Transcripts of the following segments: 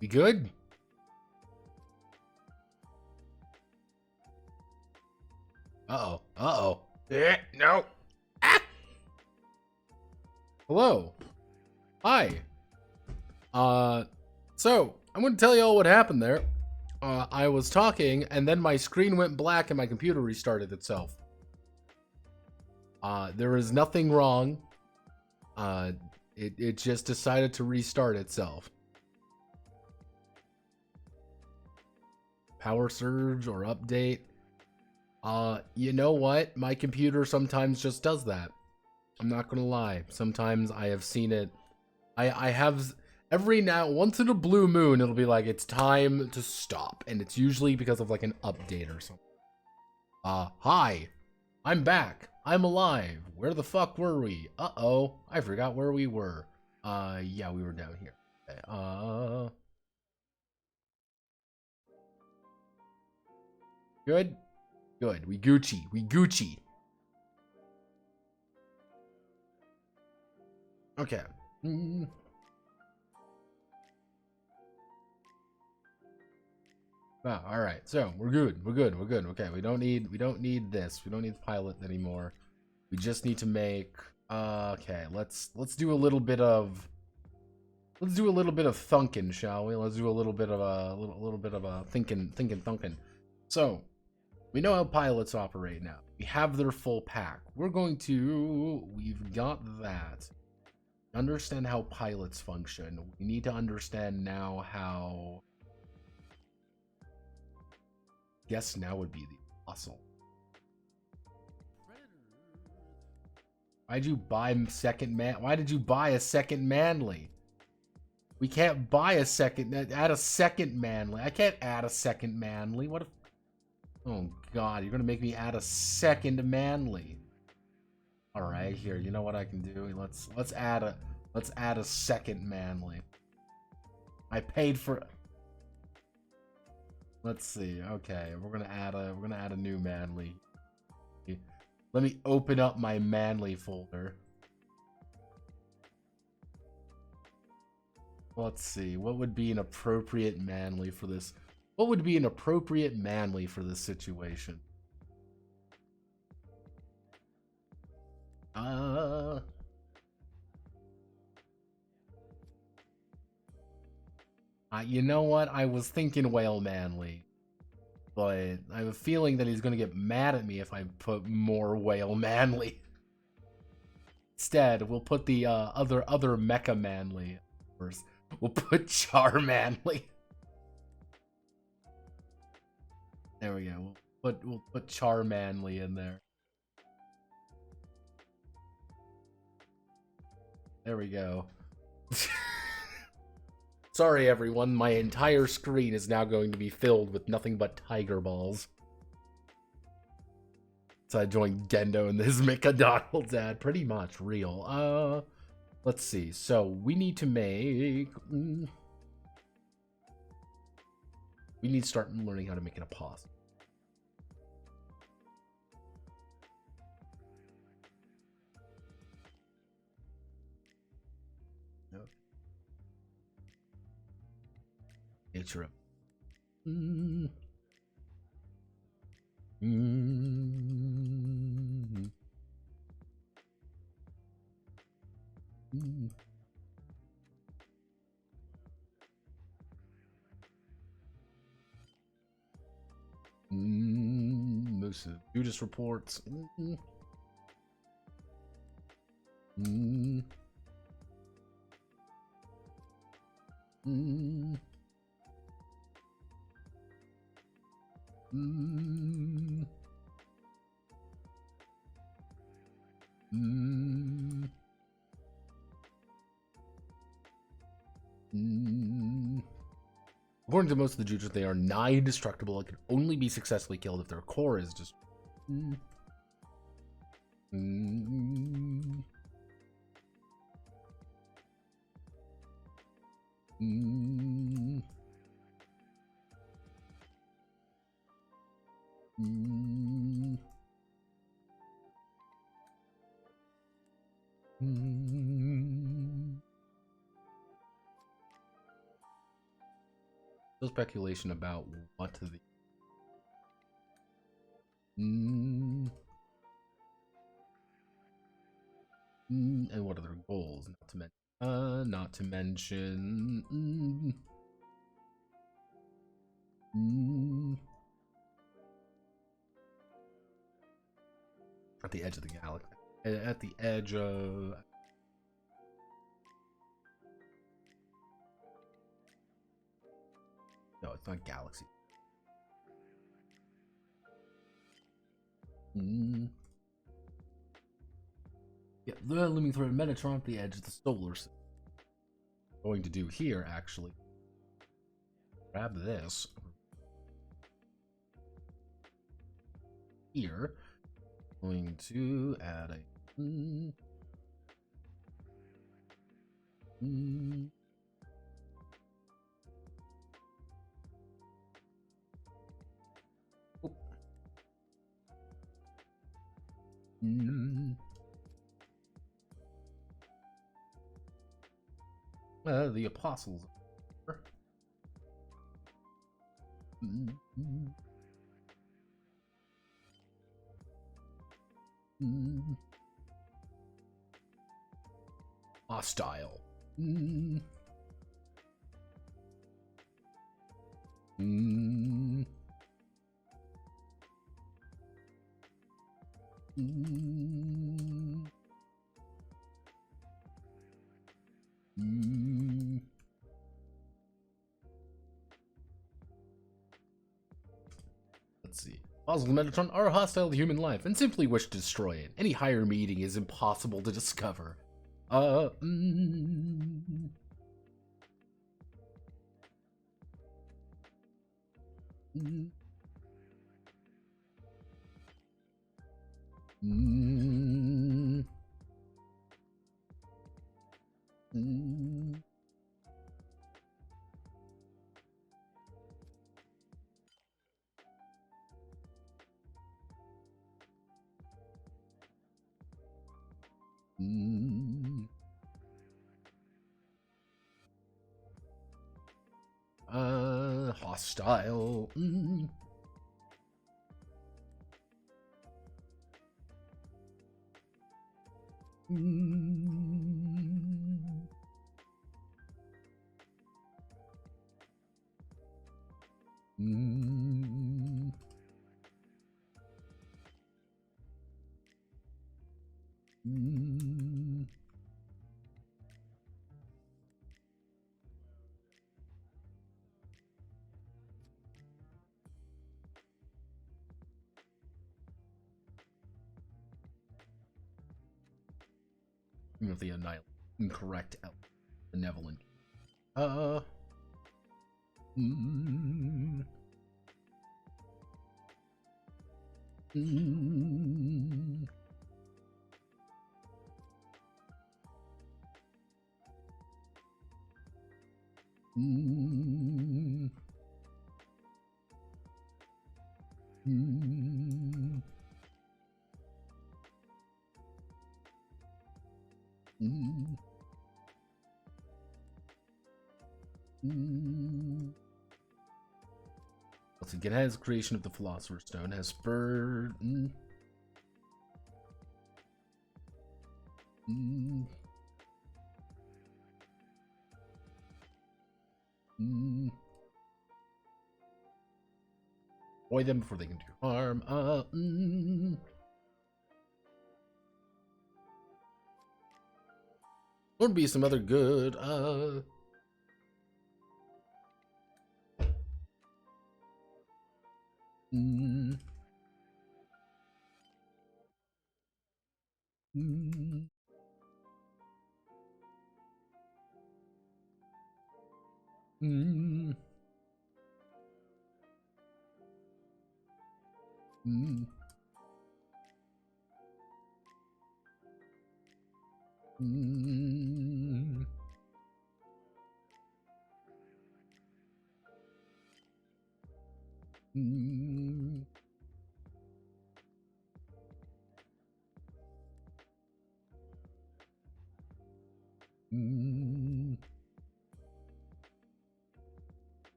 We good? Uh-oh. Uh-oh. No. Ah! Hello. Hi. So, I'm going to tell you all what happened there. I was talking, and then my screen went black and my computer restarted itself. There is nothing wrong. It just decided to restart itself. Power surge or update. You know what? My computer sometimes just does that. I'm not gonna lie. Sometimes I have seen it. I have every now, once in a blue moon, it'll be like, it's time to stop. And it's usually because of like an update or something. Hi. I'm back. I'm alive. Where the fuck were we? Uh-oh. I forgot where we were. Yeah, we were down here. Okay. Good? Good. We Gucci. We Gucci. Okay. Oh, all right. So we're good. We're good. We're good. Okay. We don't need this. We don't need the pilot anymore. We just need to make. Okay. Let's do a little bit of. Let's do a little bit of thunking, shall we? Let's do a little bit of a little bit of a thinking. So we know how pilots operate now. We have their full pack. We're going to. We've got that. Understand how pilots function. We need to understand now how. Guess now would be the apostle. Why'd you buy second man? Why did you buy a second manly? We can't buy a second. Add a second manly. I can't add a second manly. What if? Oh God, you're gonna make me add a second manly. All right, here. You know what I can do? Let's add a second manly. I paid for. Let's see. Okay, we're gonna add a new manly. Let me open up my manly folder. Let's see. What would be an appropriate manly for this? What would be an appropriate manly for this situation? You know what? I was thinking whale manly, but I have a feeling that he's gonna get mad at me if I put more whale manly. Instead, we'll put the other mecha manly first. We'll put char manly. There we go. We'll put char manly in there. There we go. Sorry, everyone. My entire screen is now going to be filled with nothing but tiger balls. So I joined Gendo and this McDonald's ad. Pretty much real. Let's see. So we need to make. We need to start learning how to make an apostle. Nature up. Most of the Judas reports. According to most of the Judges, they are nigh indestructible and can only be successfully killed if their core is just. Still speculation about what the and what are their goals? Not to mention. At the edge of the galaxy. At the edge of. No, it's not galaxy. Yeah, the looming threat of Metatron at the edge of the solar system. Going to do here, actually. Grab this. Here. Going to add a. The apostles. Hostile. Let's see. Puzzles of Metatron are hostile to human life and simply wish to destroy it. Any higher meaning is impossible to discover. Hostile. Of the incorrect benevolent. Let's see. Genhad's creation of the Philosopher's Stone has spurred. Avoid them before they can do harm. Would be some other good.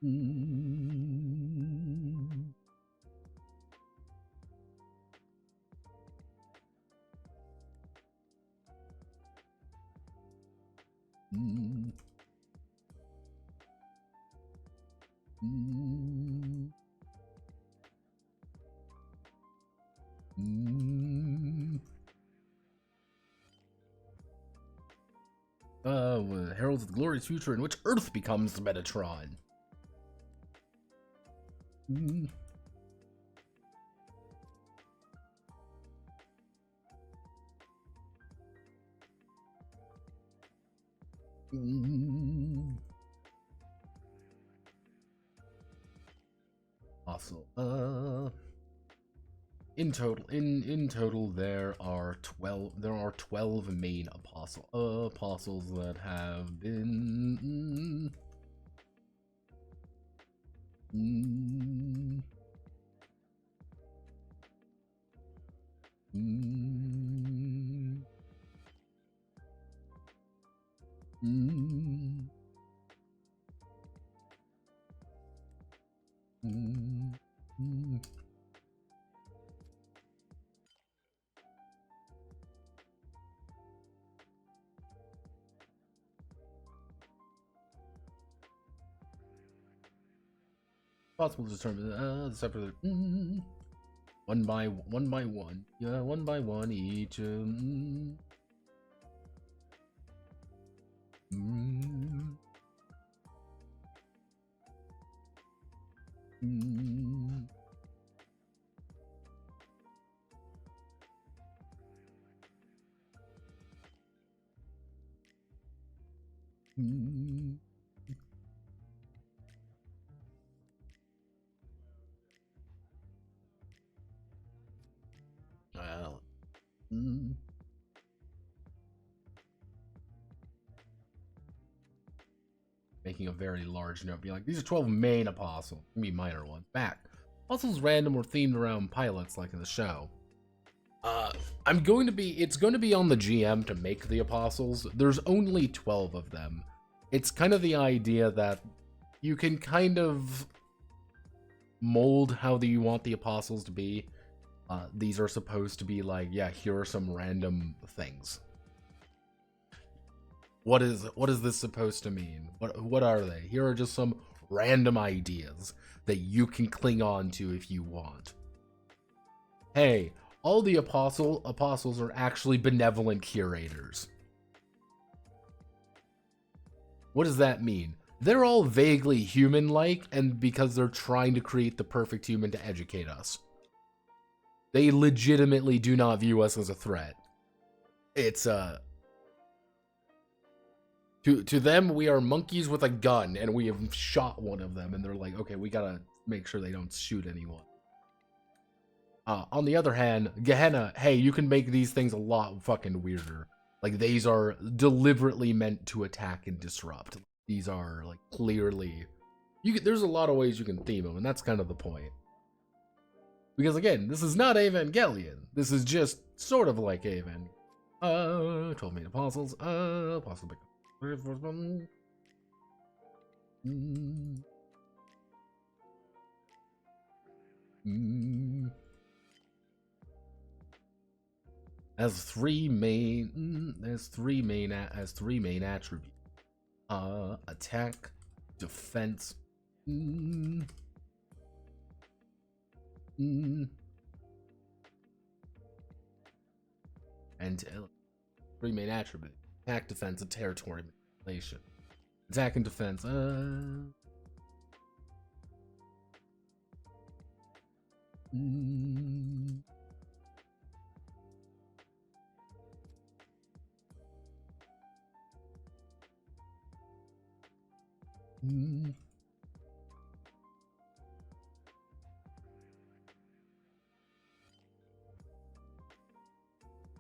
Mm. Mm. Mm. Mm. Heralds of the glorious future in which Earth becomes the Metatron. Mm. Mm. Fossil. In total, there are 12 main apostles that have been. Mm, mm, mm, mm, mm. Possible to determine the separate. One by one. Yeah, one by one each. Mm, mm, mm, mm. Well, mm. Making a very large note, being like, these are 12 main apostles. Maybe minor ones. Back. Apostles random or themed around pilots like in the show. It's going to be on the GM to make the apostles. There's only 12 of them. It's kind of the idea that you can kind of mold how you want the apostles to be. These are supposed to be like, yeah, here are some random things. What is this supposed to mean? What are they? Here are just some random ideas that you can cling on to if you want. Hey, all the apostles are actually benevolent curators. What does that mean? They're all vaguely human-like, and because they're trying to create the perfect human to educate us. They legitimately do not view us as a threat. It's, To them, we are monkeys with a gun, and we have shot one of them, and they're like, okay, we gotta make sure they don't shoot anyone. On the other hand, Gehenna, hey, you can make these things a lot fucking weirder. Like, these are deliberately meant to attack and disrupt. These are, like, clearly... there's a lot of ways you can theme them, and that's kind of the point. Because, again, this is not Evangelion. This is just sort of like Evangelion. 12 main apostles, apostle... Mm. Mm. As three main attributes. Attack, defense. Mm. Mm. And three main attributes. Attack, defense, and territory manipulation. Attack and defense. Mm. Mm.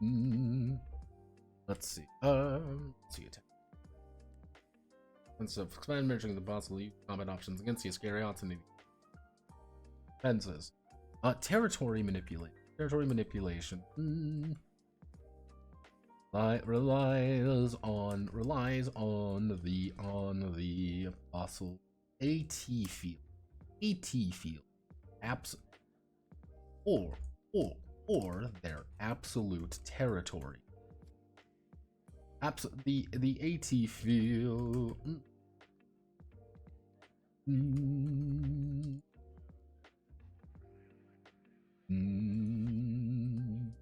Mm. Let's see. Let's see. Attack. So, expand mentioning the possible combat options against the Iscariots and the defenses. Territory manipulation. Territory manipulation. Relies on the apostle AT field. AT field. Abs or or their absolute territory. The AT field. Mm. Mm.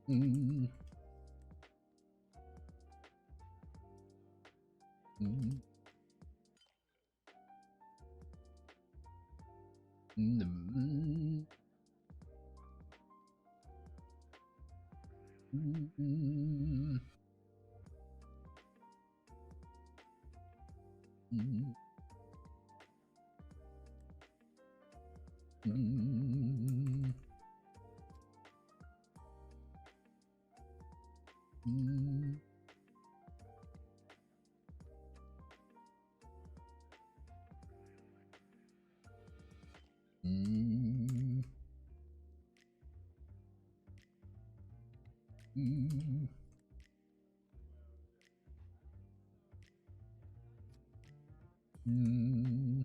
Mm. Mm. Mm. Mm. Mm. Mm. Mm. Mm. Mm. Mm.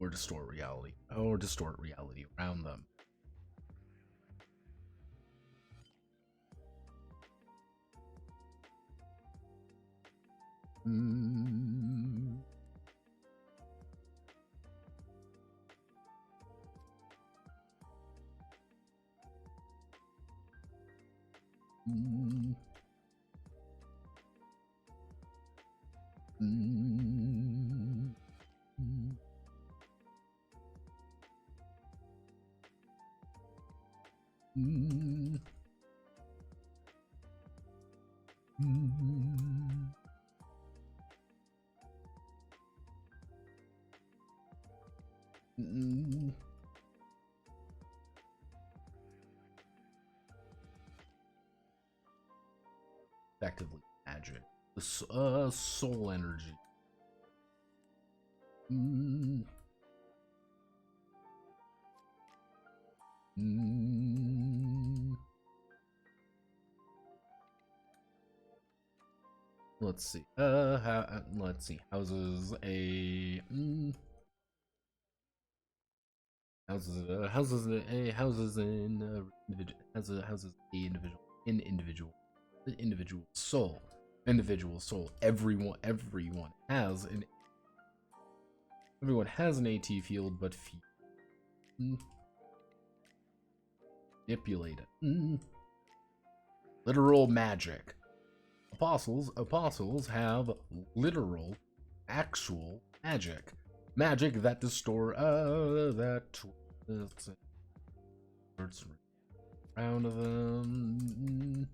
Or distort reality. Or distort reality around them. Mm. Mm. Mm. Mm. Mm. Mm. Mm. Effectively magic. Soul energy. Mm. Mm. Let's see. Let's see. Houses a. Houses a houses in individual houses a individual soul. Individual soul. Everyone has an AT field, but few. Manipulate it. Literal magic. Apostles have literal, actual magic. Magic that words around them.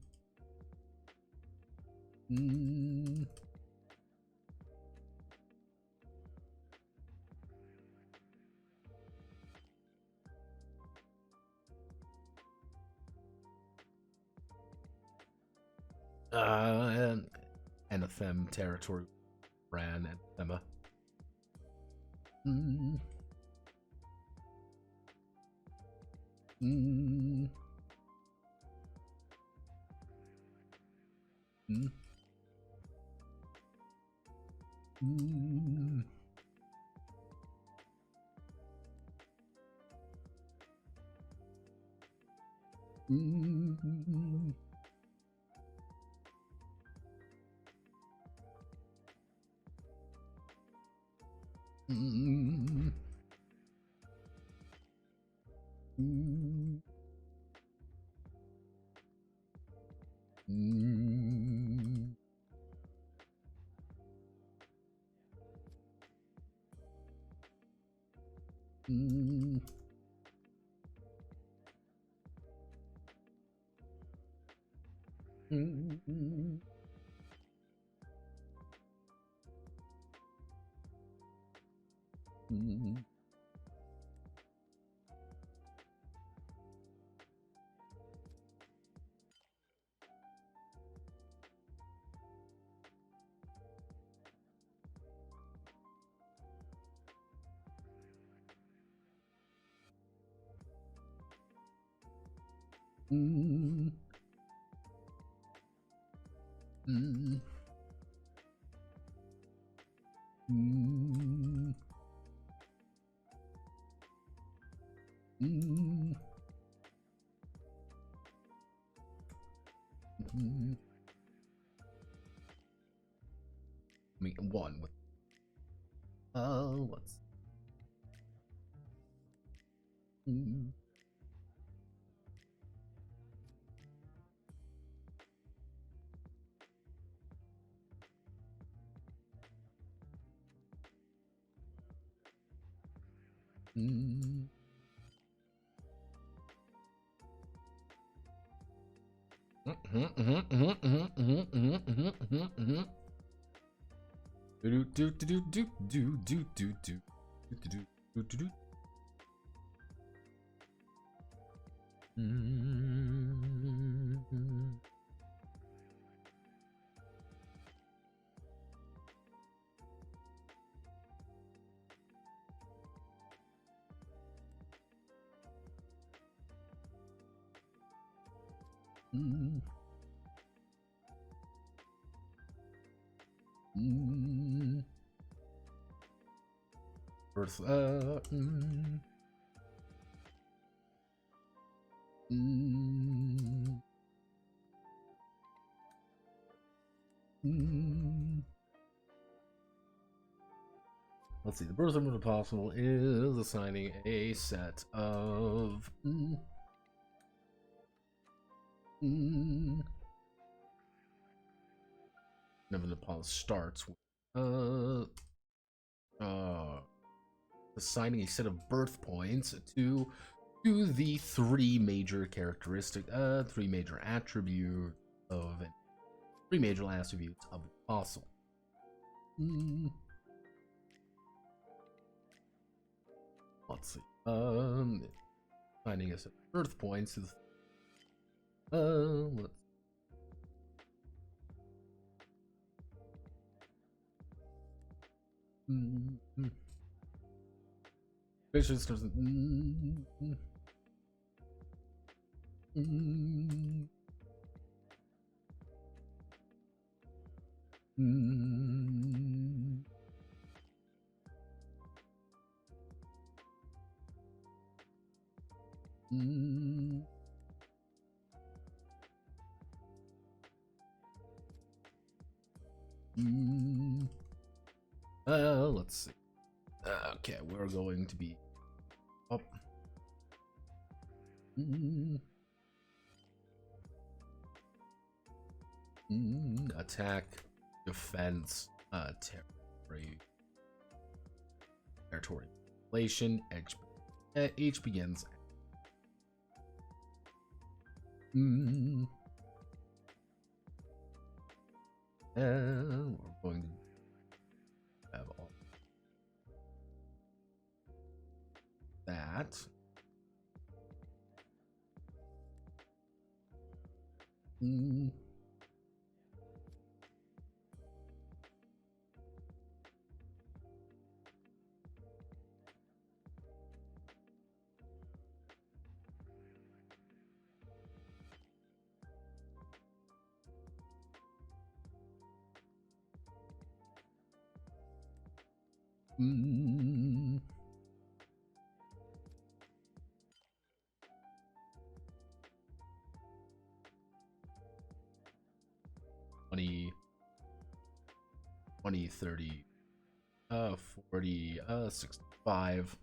And Anathem territory ran Anathema. Mm. Mm. Mm. Mm. Mm. Mm. Mm. Mm. Mm. Mm. Mm. Mm. Mm. Mm. Mm. Mm. I mean, one with what's mm. Mm. Do do do do do do do do do do do do. Earth, let's see. The birth of the possible is assigning a set of Never the pause starts with assigning a set of birth points to the three major three major attributes of three major attributes of the fossil. Let's see. Assigning a set of birth points to the let's Vicious doesn't. Let's see. Okay, we're going to be up. Attack, defense, territory, inflation, H begins. And we're going to have all that. Mm. 20, 20, 30, 40, 65.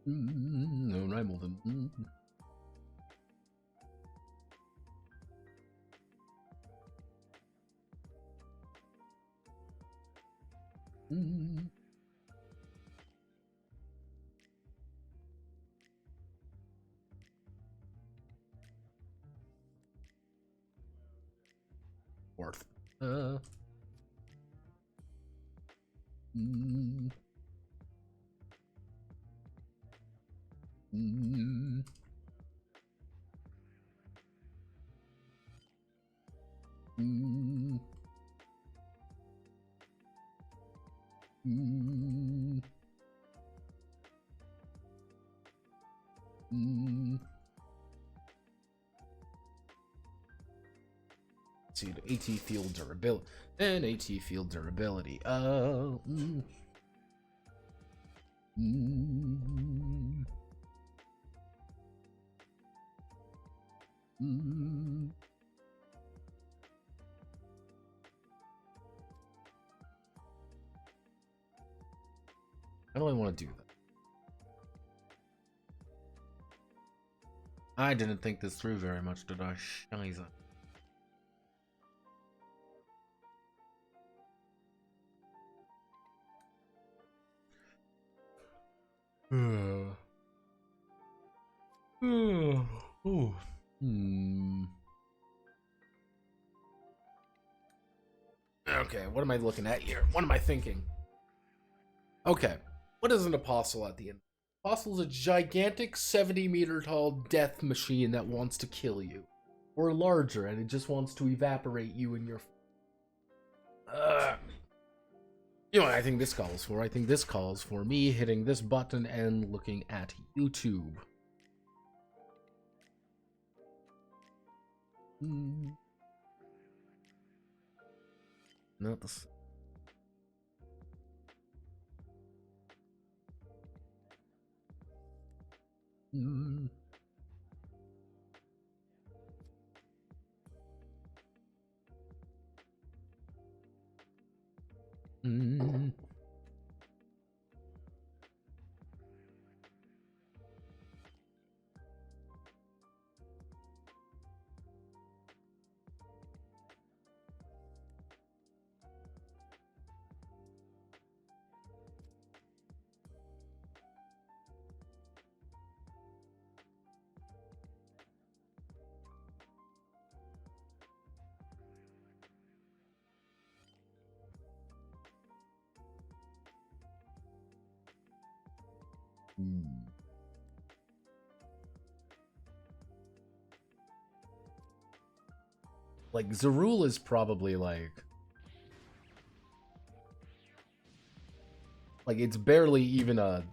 No, Hamilton. Fourth. Mm. Let's see, AT field durability. And AT field durability. How do I want to do that? I didn't think this through very much, did I? Scheiße. Okay, what am I looking at here? What am I thinking? Okay, what is an apostle at the end? Apostle is a gigantic 70-meter tall death machine that wants to kill you. Or larger, and it just wants to evaporate you and your... You know what I think this calls for? I think this calls for me hitting this button and looking at YouTube. Not this. Like, Zerul is probably like, it's barely even a...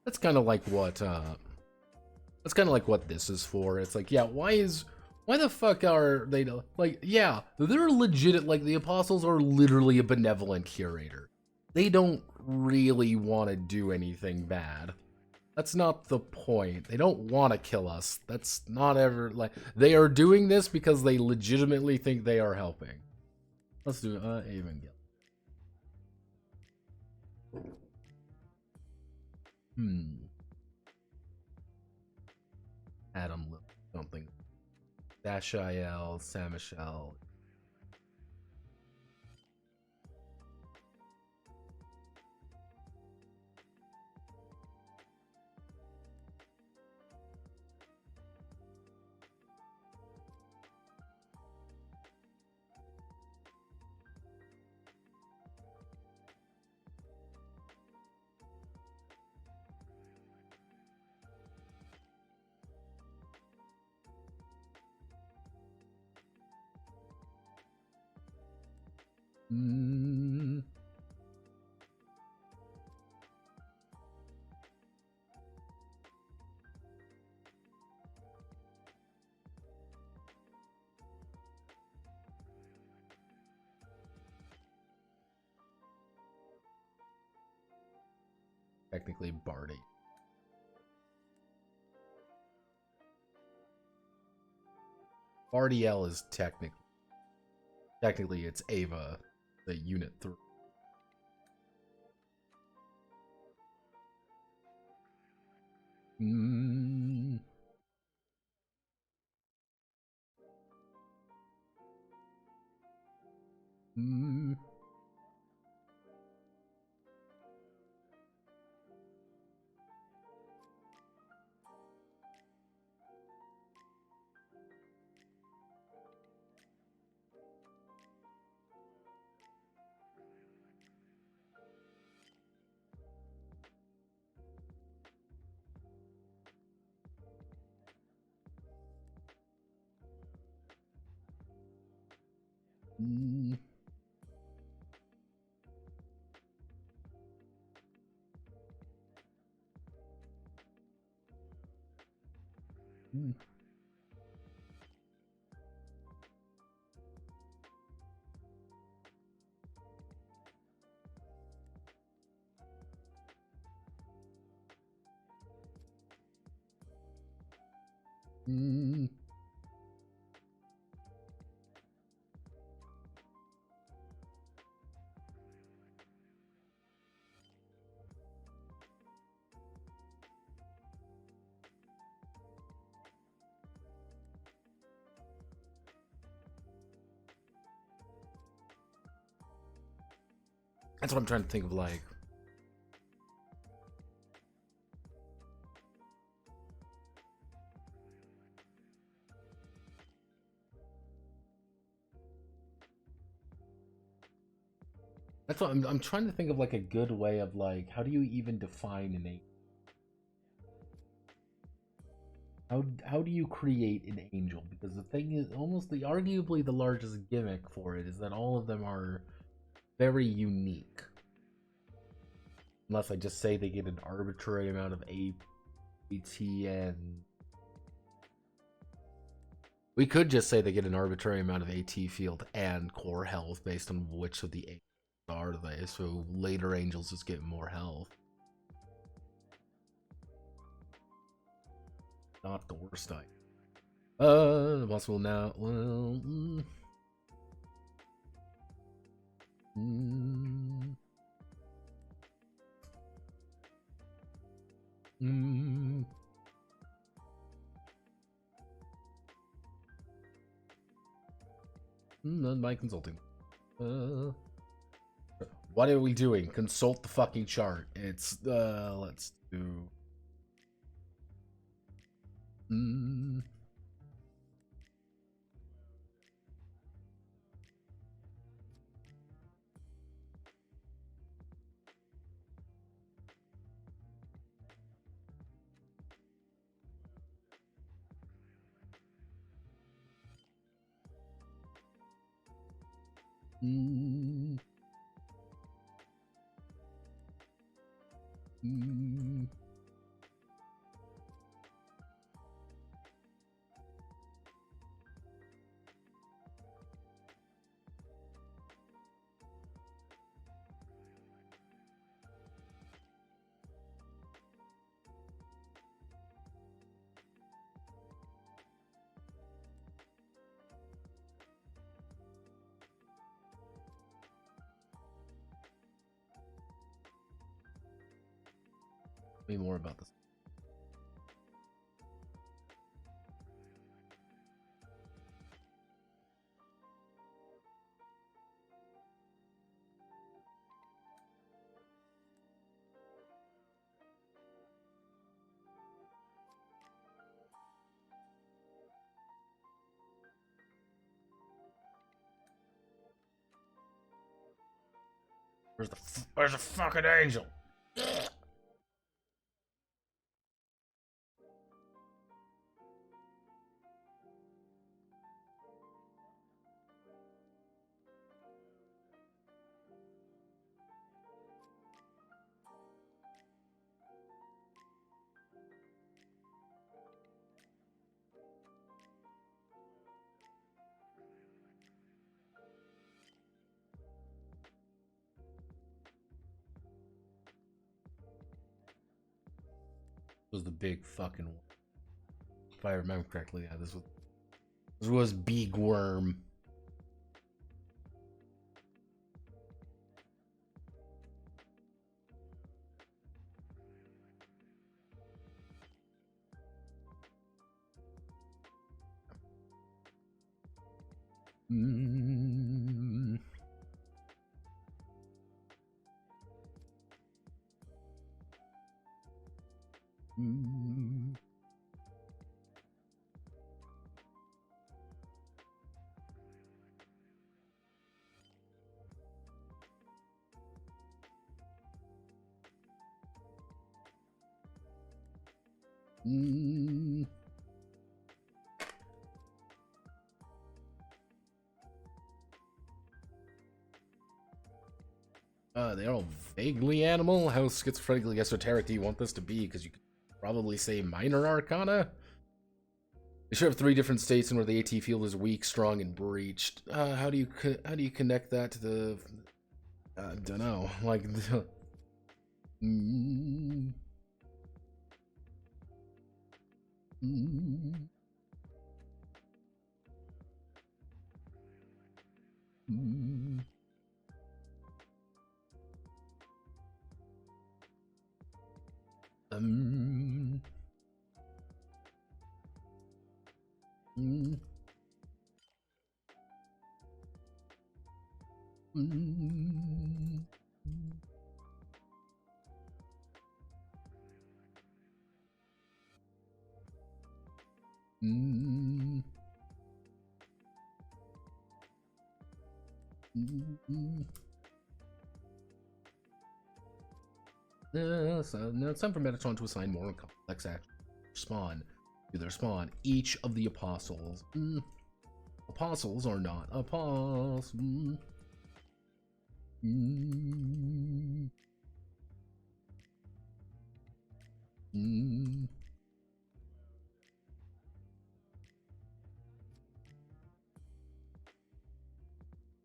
That's kind of like what, that's kind of like what this is for. It's like, yeah, why the fuck are they, like, yeah, they're legit, like, the apostles are literally a benevolent curator. They don't really want to do anything bad. That's not the point. They don't want to kill us. That's not ever, like, they are doing this because they legitimately think they are helping. Let's do, Evangel. Adam, something. Dashael, Samichel. Technically Barty. Bartiel is technically. Technically, it's Ava, the unit 3. Mm. Mm. Mm. Mm. Mm. That's what I'm trying to think of, like. That's what I'm trying to think of, like, a good way of, like, how do you even define an angel? How do you create an angel? Because the thing is, almost arguably the largest gimmick for it is that all of them are very unique. Unless I just say they get an arbitrary amount of AT and we could just say they get an arbitrary amount of AT field and core health based on which of the angels are they. So later angels just get more health. Not the worst idea. The boss will now. Well. Mm. Mm. None by consulting. What are we doing? Consult the fucking chart. It's let's do. Mm. Mm. Mm. Me more about this. Where's the fucking angel? Was the big fucking one. If I remember correctly, yeah, this was Big Worm. Mm. Mm. Mm. They're all vaguely animal. How schizophrenically esoteric do you want this to be? Because you could probably say minor arcana. They should have 3 different states in where the AT field is weak, strong, and breached. How do you connect that to the? I don't know. Like, mm, mm, mm, um, mm, mm, mm, mm. So now it's time for Metatron to assign more complex actions spawn to their spawn. Each of the apostles. Apostles are not apostles. Mm, mm.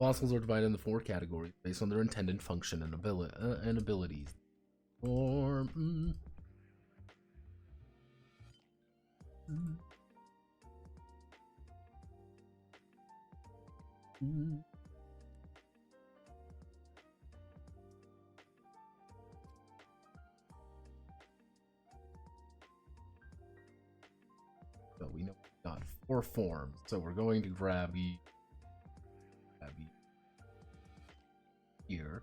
Apostles are divided into 4 categories based on their intended function and abilities. Or mm, mm. So we know we've got 4 forms. So we're going to grab here.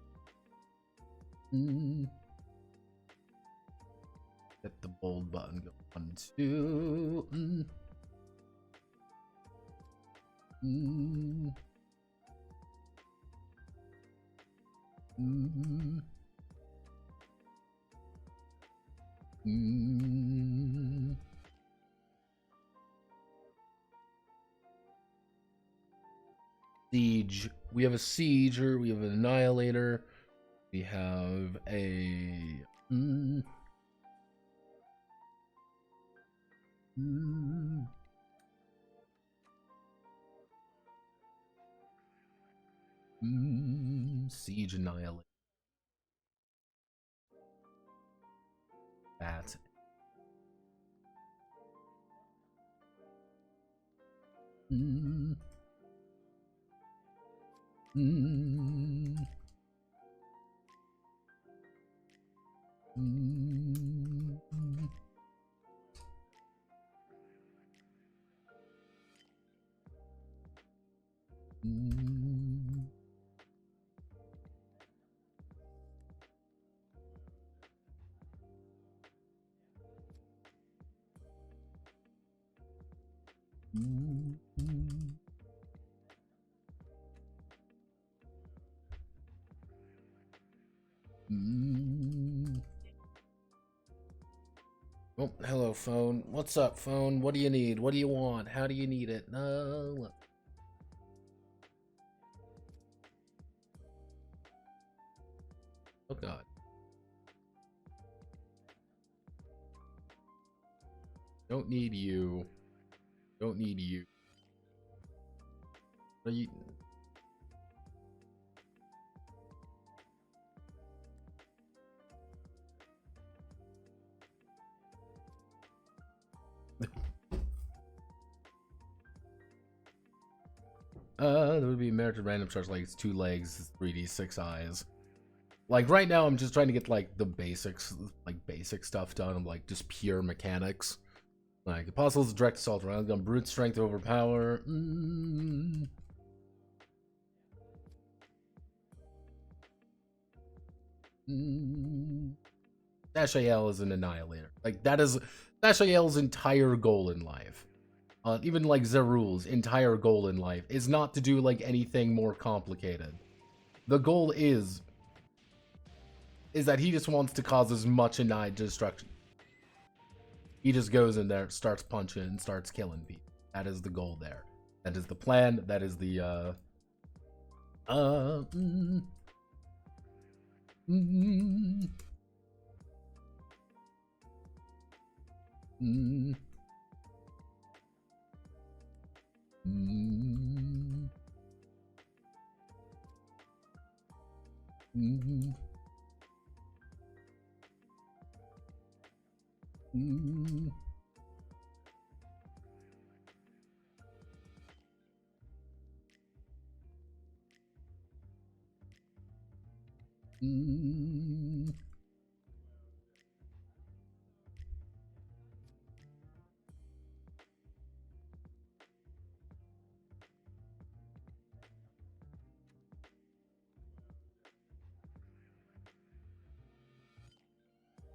Get the bold button. Go 1, 2. Siege. We have a sieger. We have an annihilator. We have a. Siege annihilate. That. Oh, hello, phone. What's up, phone? What do you need? What do you want? How do you need it? Oh God. Don't need you. Don't need you. What are you? There would be American random charge like it's 2 legs, 3D, 6 eyes. Like right now, I'm just trying to get like the basics, like basic stuff done. I'm like just pure mechanics. Like apostles, direct assault, round gun, brute strength, overpower. Dashael is an annihilator. Like, that is Dashael's entire goal in life. Even like Zerul's entire goal in life is not to do like anything more complicated. The goal is that he just wants to cause as much destruction. He just goes in there, starts punching, and starts killing people. That is the goal there. That is the plan. That is the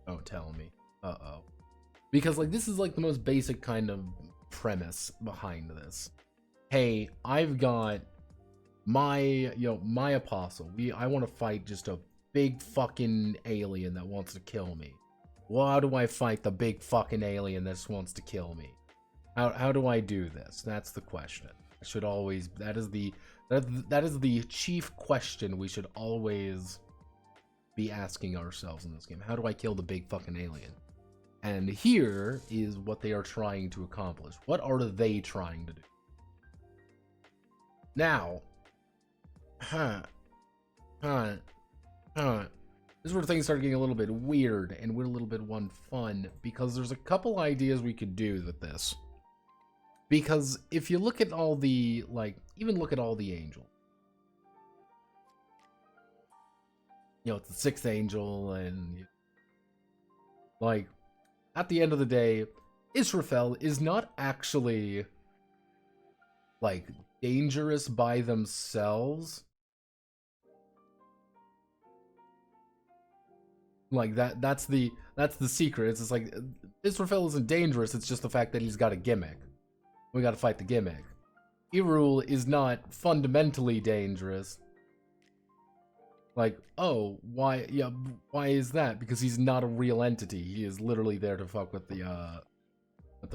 Don't tell me. Uh-oh. Because, like, this is, like, the most basic kind of premise behind this. Hey, I've got my, my apostle. I want to fight just a big fucking alien that wants to kill me. Well, how do I fight the big fucking alien that just wants to kill me? How do I do this? That's the question. Should always, that is the chief question we should always be asking ourselves in this game. How do I kill the big fucking alien? And here is what they are trying to accomplish. What are they trying to do? Now, this is where things start getting a little bit weird and we're a little bit fun, because there's a couple ideas we could do with this. Because if you look at all the, even look at all the angels. It's the sixth angel, and like, at the end of the day, Israfel is not actually like dangerous by themselves. Like that's the secret. It's just like Israfel isn't dangerous, it's just the fact that he's got a gimmick. We gotta fight the gimmick. Hyrule is not fundamentally dangerous. Like, oh, why? Yeah, why is that? Because he's not a real entity. He is literally there to fuck with the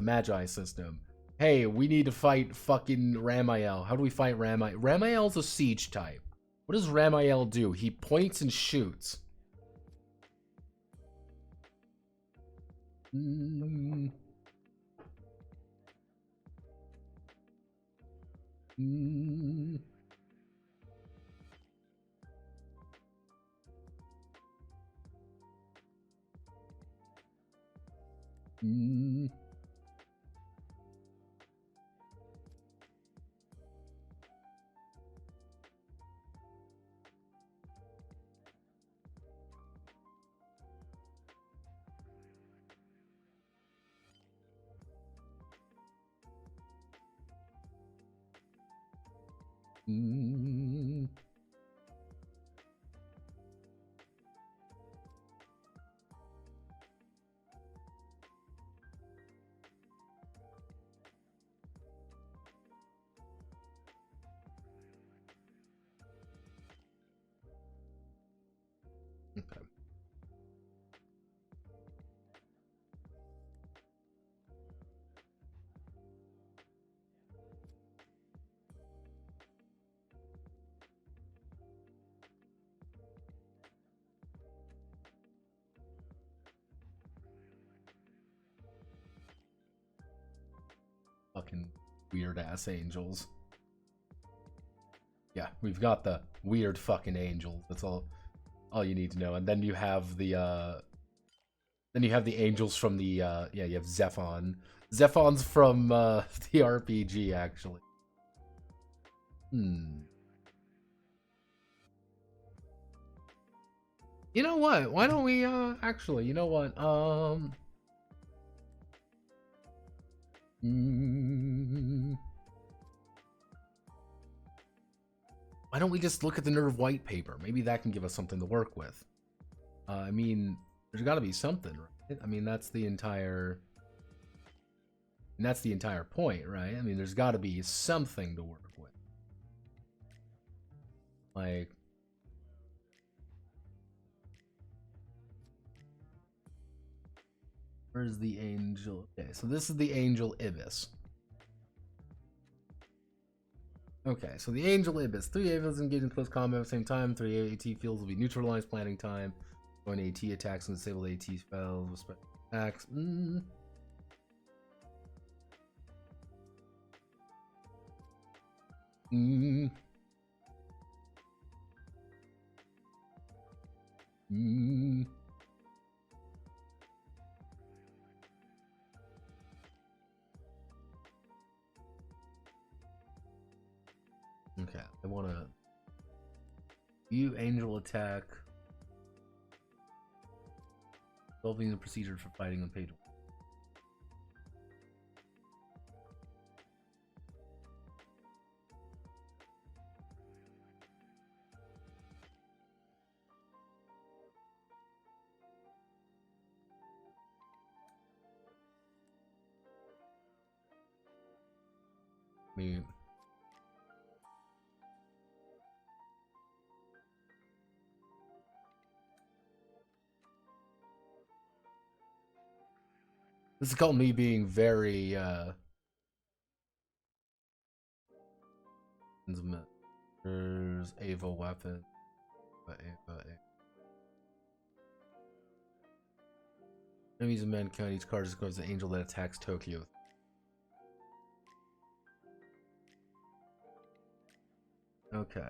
Magi system. Hey, we need to fight fucking Ramael. How do we fight Ramael? Ramael's a siege type. What does Ramael do? He points and shoots. Okay. Fucking weird ass angels. Yeah, we've got the weird fucking angels. That's all you need to know. And then you have the angels from the you have Zephon. Zephon's from the RPG actually. You know what? Why don't we actually, you know what? Why don't we just look at the Nerve white paper? Maybe that can give us something to work with. I mean, there's got to be something, right? I mean, that's the entire point, right? I mean, there's got to be something to work with. Like, where's the angel? Okay, so this is the angel Ibis. Okay, so the angel Ibis. 3 AVs engage in close combat at the same time. 3 AT fields will be neutralized planning time. When AT attacks and disable AT spells with special attacks. Okay, I want to view angel attack. Solving the procedure for fighting on page 1. Me. This is called me being very there's Ava weapon. Enemies and men count each card as goes the angel that attacks Tokyo. Okay.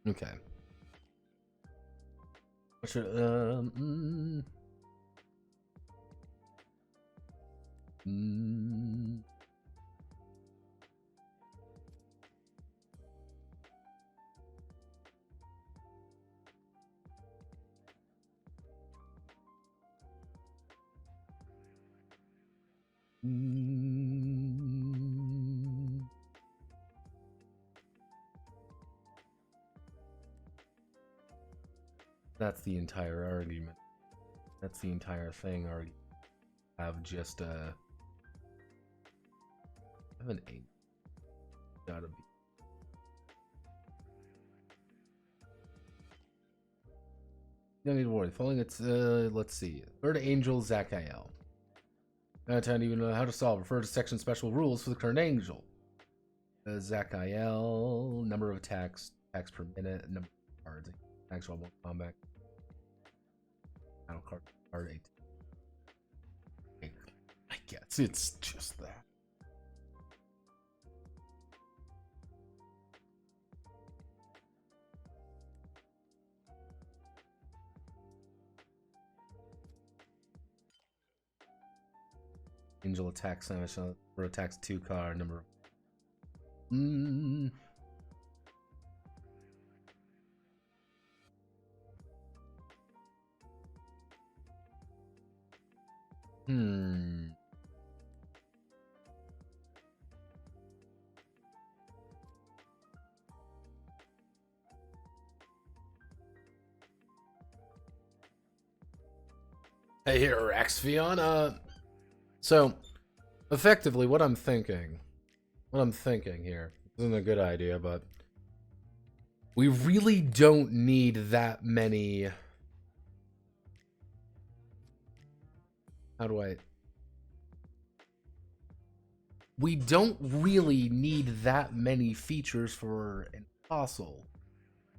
Okay. That's the entire argument. That's the entire thing. Already have just I have an 8. Gotta be. You don't need to worry. Following its let's see. Third angel Zakael. Not time to even know how to solve. Refer to section special rules for the current angel. Zakael, number of attacks per minute, number of cards, actual one combat. Battle card 8. I guess it's just that. Angel attacks for attacks 2 card number. Hey here, Axvion. So effectively what I'm thinking here isn't a good idea, but we really don't need that many. We don't really need that many features for an apostle,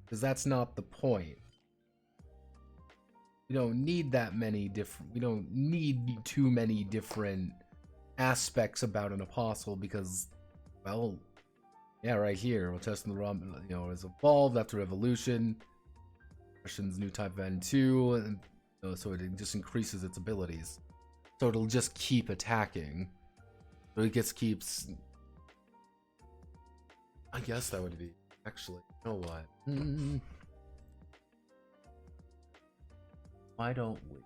because that's not the point. We don't need that many different. We don't need too many different aspects about an apostle because, well, yeah, right here we're testing the raw. You know, it's evolved after evolution. Questions new type of N2, and so it just increases its abilities. So it'll just keep attacking. So he just keeps... I guess that would be... Actually, you know what? Why don't we?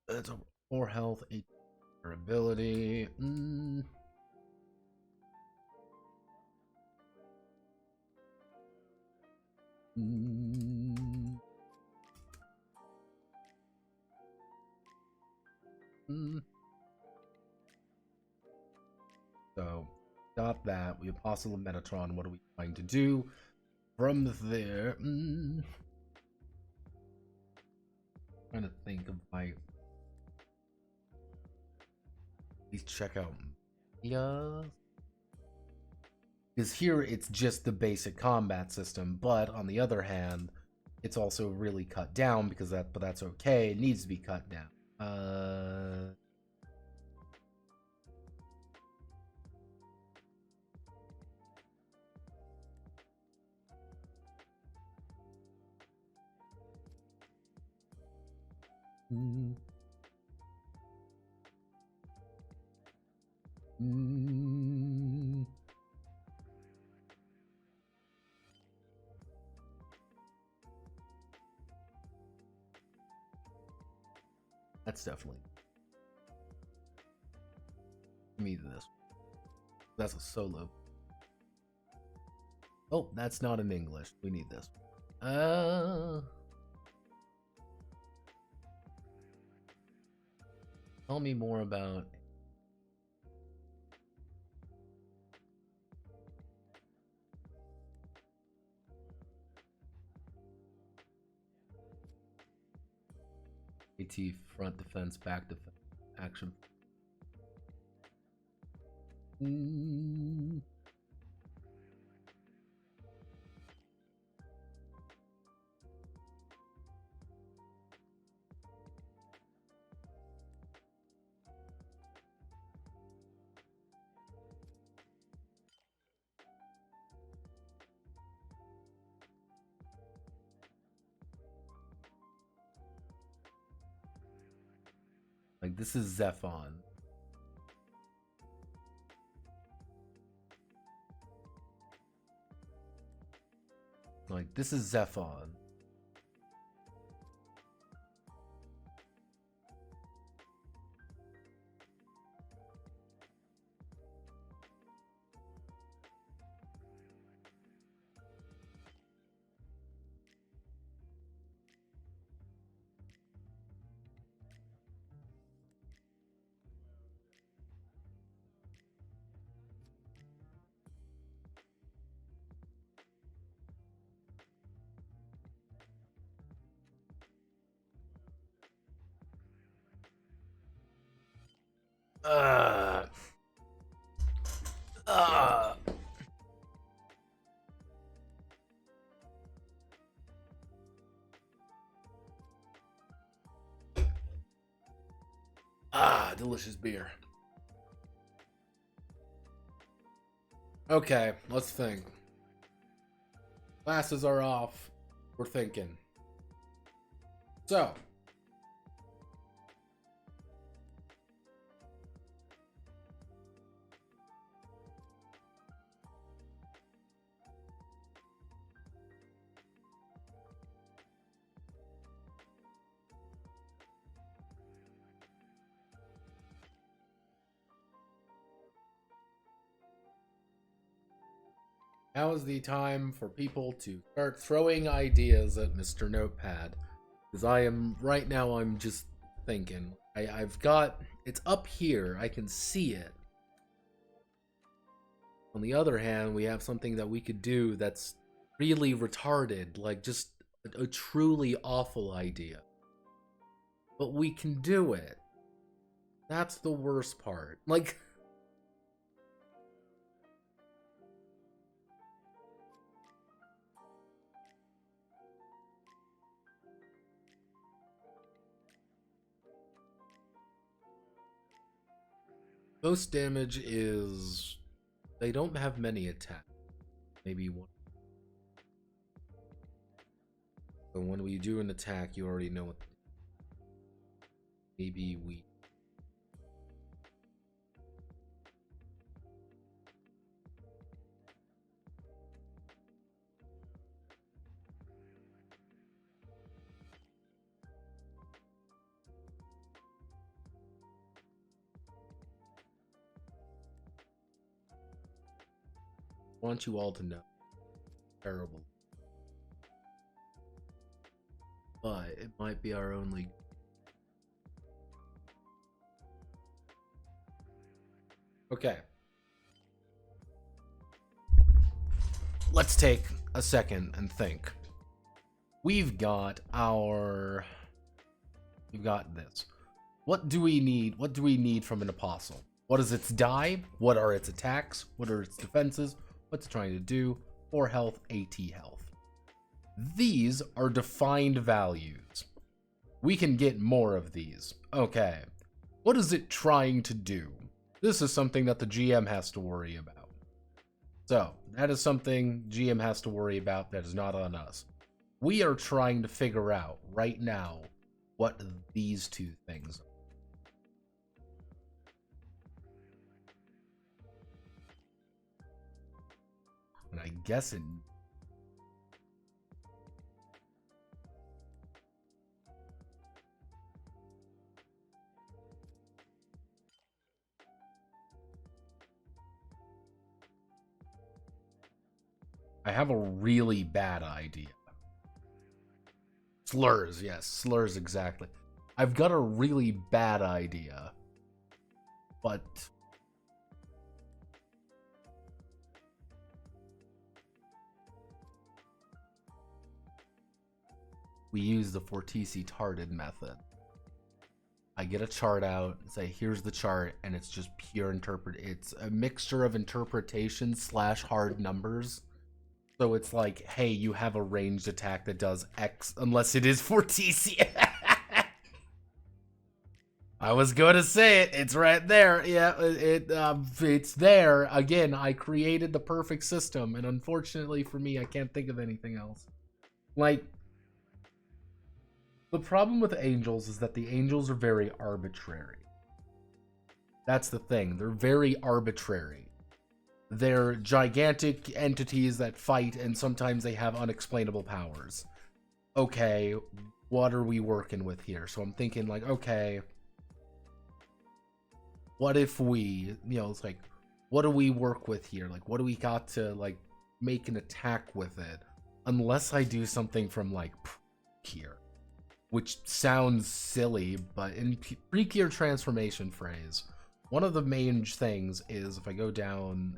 That's a 4 health, 8 durability. So, got that. We have Apostle of Metatron. What are we trying to do from there? Trying to think of my... Please check out... Yeah. Because here it's just the basic combat system, but on the other hand, it's also really cut down because but that's okay. It needs to be cut down. That's definitely... Give me this. That's a solo. Oh, that's not in English. We need this. Tell me more about... AT, front defense, back defense, action. Like, this is Zephon. Like, this is Zephon. Delicious beer. Okay, let's think. Classes are off. We're thinking. So. Now is the time for people to start throwing ideas at Mr. Notepad. Because right now I'm just thinking. I've got, it's up here, I can see it. On the other hand, we have something that we could do that's really retarded, like just a truly awful idea. But we can do it. That's the worst part. Like, most damage is... They don't have many attacks. Maybe one. So when we do an attack, you already know what... Maybe we... I want you all to know. Terrible. But it might be our only... Okay. Let's take a second and think. We've got this. What do we need? What do we need from an apostle? What is its die? What are its attacks? What are its defenses? What's it trying to do? 4 health, AT health. These are defined values. We can get more of these. Okay. What is it trying to do? This is something that the GM has to worry about. So, that is something GM has to worry about that is not on us. We are trying to figure out right now what these two things are. And I guess it... I have a really bad idea. Slurs, yes, slurs exactly. I've got a really bad idea. But... we use the Fortisi Tarded method. I get a chart out, say here's the chart, and it's just pure it's a mixture of interpretation / hard numbers. So it's like, hey, you have a ranged attack that does X unless it is Fortisi. I was going to say it. It's right there. Yeah, it's there. Again, I created the perfect system, and unfortunately for me, I can't think of anything else. Like, the problem with angels is that the angels are very arbitrary. That's the thing. They're very arbitrary. They're gigantic entities that fight, and sometimes they have unexplainable powers. Okay, what are we working with here? So I'm thinking, like, okay, what if we, it's like, what do we work with here? Like, what do we got to, like, make an attack with it? Unless I do something from, like, here. Which sounds silly, but in Precure transformation phrase, one of the main things is if I go down...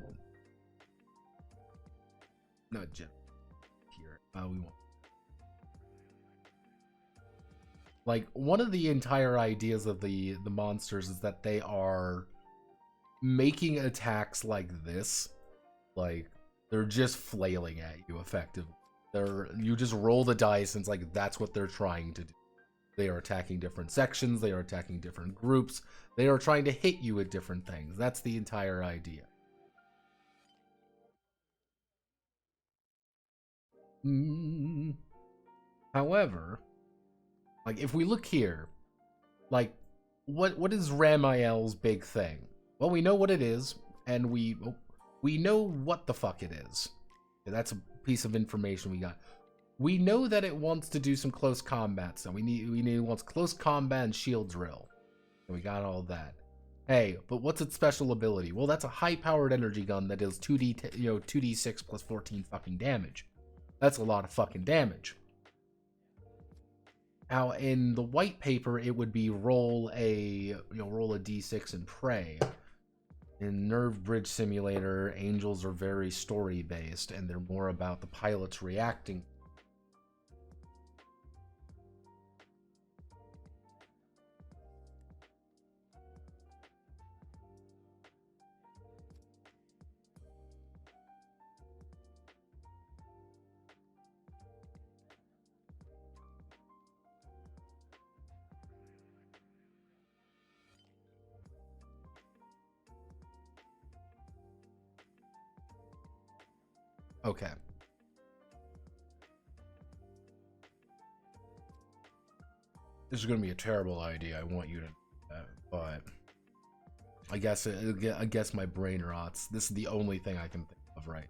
Not just here. We won't. Like, one of the entire ideas of the monsters is that they are making attacks like this. Like, they're just flailing at you, effectively. You just roll the dice, and it's like, that's what they're trying to do. They are attacking different sections. They are attacking different groups. They are trying to hit you with different things. That's the entire idea. However, like, if we look here, like, what is Ramiel's big thing? Well, we know what it is, and we know what the fuck it is. Okay, that's a piece of information we got. We know that it wants to do some close combat, so it wants close combat and shield drill. And we got all that. Hey, but what's its special ability? Well, that's a high-powered energy gun that does 2d6 plus 14 fucking damage. That's a lot of fucking damage. Now, in the white paper, it would be roll a d6 and pray. In Nerve Bridge Simulator, angels are very story-based, and they're more about the pilots reacting. Okay. This is going to be a terrible idea. I want you to know that, but I guess my brain rots. This is the only thing I can think of, right?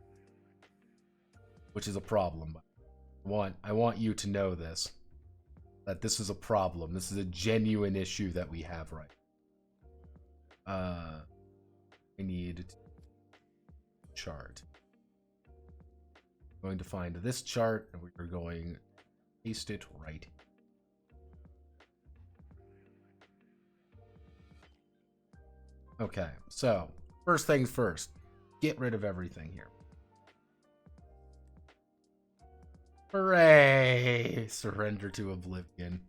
Which is a problem. I want you to know this. That this is a problem. This is a genuine issue that we have, right? I need chart. I'm going to find this chart and we're going to paste it right here. Okay, so first things first, get rid of everything here. Hooray! Surrender to oblivion.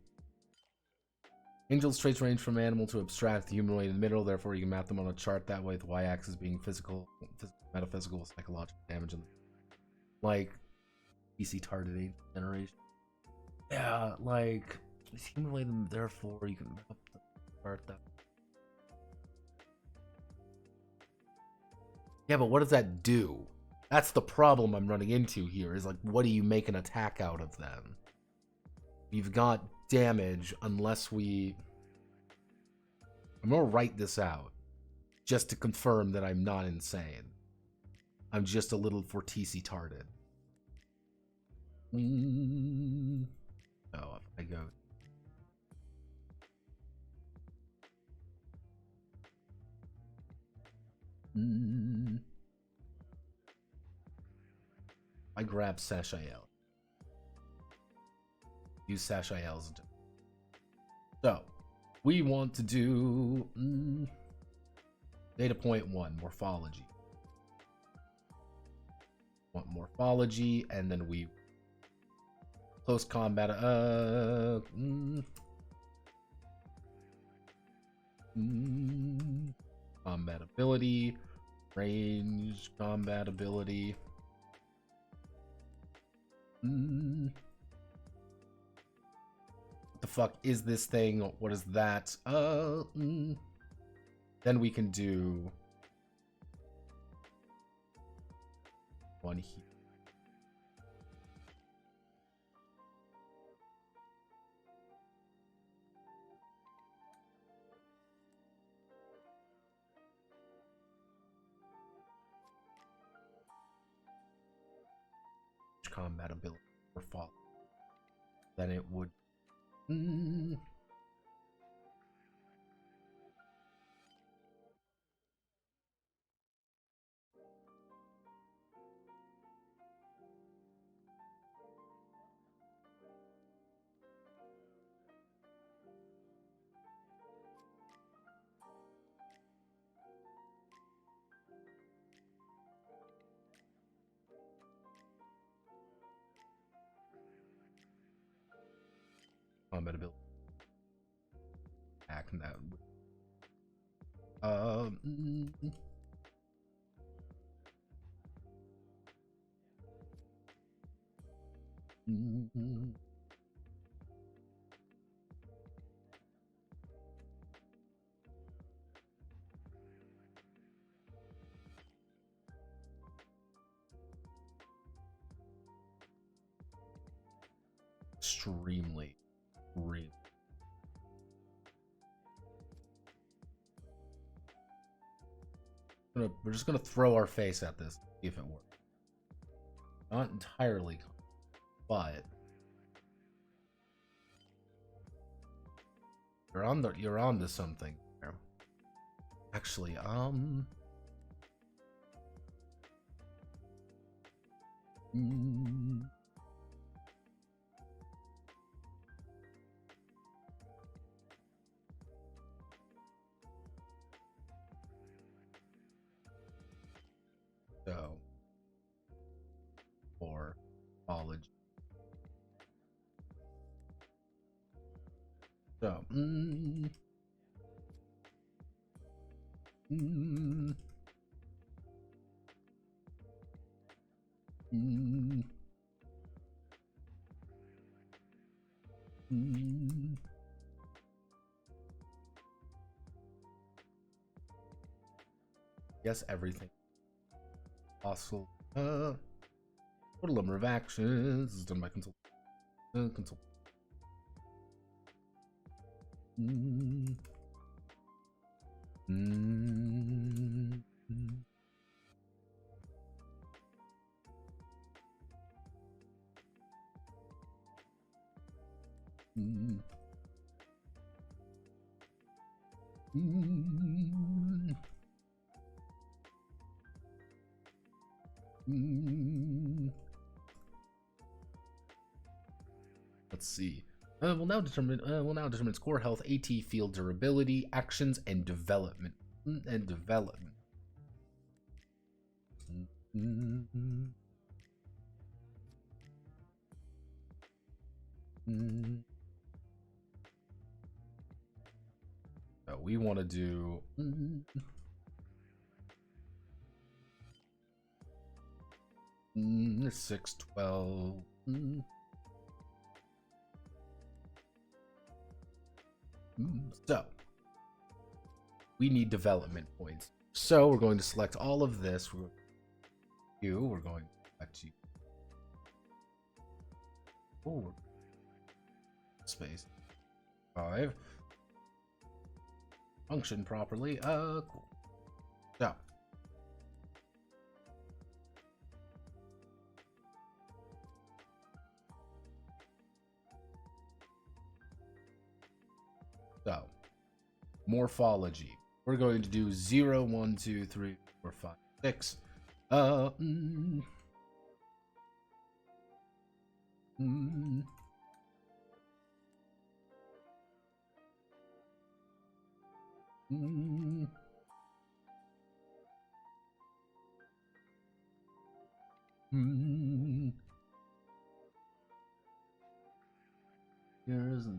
Angel's traits range from animal to abstract, the humanoid in the middle, therefore you can map them on a chart that way, the y-axis being physical, metaphysical, psychological damage, and like PC targeting generation. Yeah, like humanoid, therefore you can map the chart that. Yeah, but what does that do? That's the problem I'm running into here, is like, what do you make an attack out of them? You've got damage unless we... I'm gonna write this out, just to confirm that I'm not insane. I'm just a little Fortisi-tarded. Oh, if I go... I grab Sashael. Use Sashael's. So, we want to do data point 1, morphology. Want morphology, and then we close combat. Combat ability, range, combat ability. What the fuck is this thing? What is that? Then we can do one here. Combat ability or fall. Then it would. Combat ability. Act that. Extremely real. We're just gonna throw our face at this, see if it works. Not entirely, but you're on to something there. Actually, so for college. So yes, everything. Also, Total number of actions is done by consult. Consult. Mm. Mm. Mm. Mm. Mm. Let's see. We'll now determine its core health, AT, field durability, actions, and development. Mm. We want to do 6, 12. So we need development points. So we're going to select all of this. We're going to select you. Oh, space 5. Function properly. Cool. So morphology. We're going to do 0, 1, 2, 3, 4, 5, 6. Here's the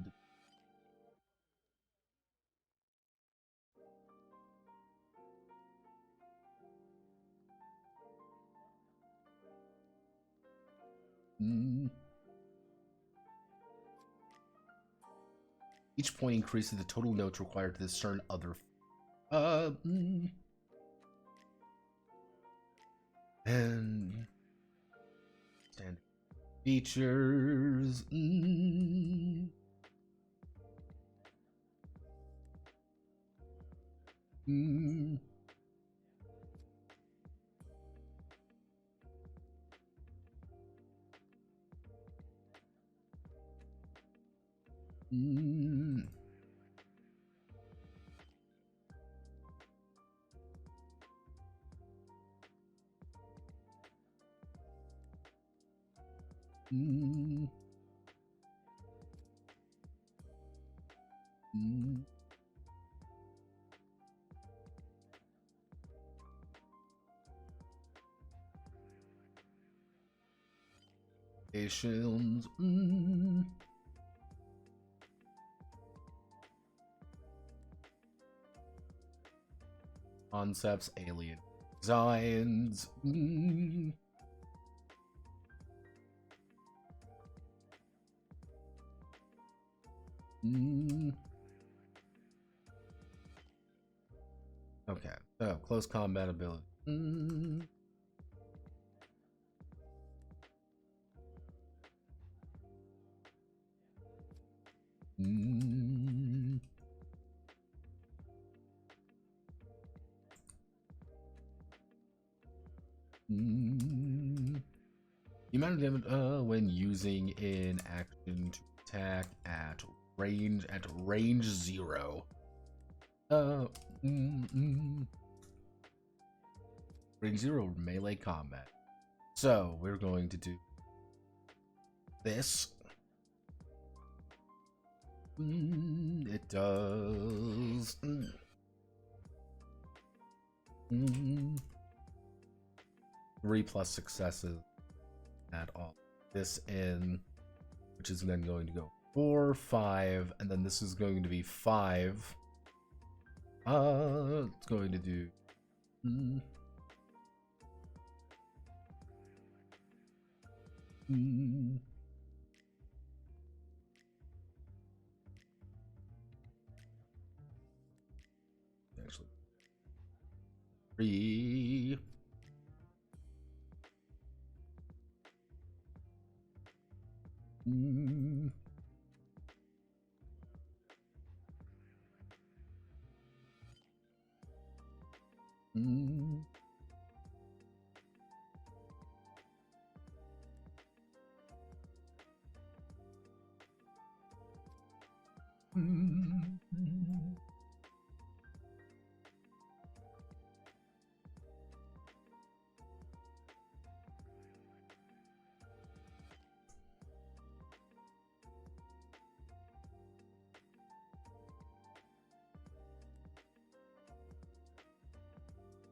Each point increases the total notes required to discern other. And standard features. Patience. Concepts, alien designs. Okay, so close combat ability. The amount of damage when using in action to attack at range 0. Range 0 melee combat. So we're going to do this. It does 3+ successes at all. This in, which is then going to go 4, 5, and then this is going to be 5. It's going to do actually 3. Mm. Mm. Mm.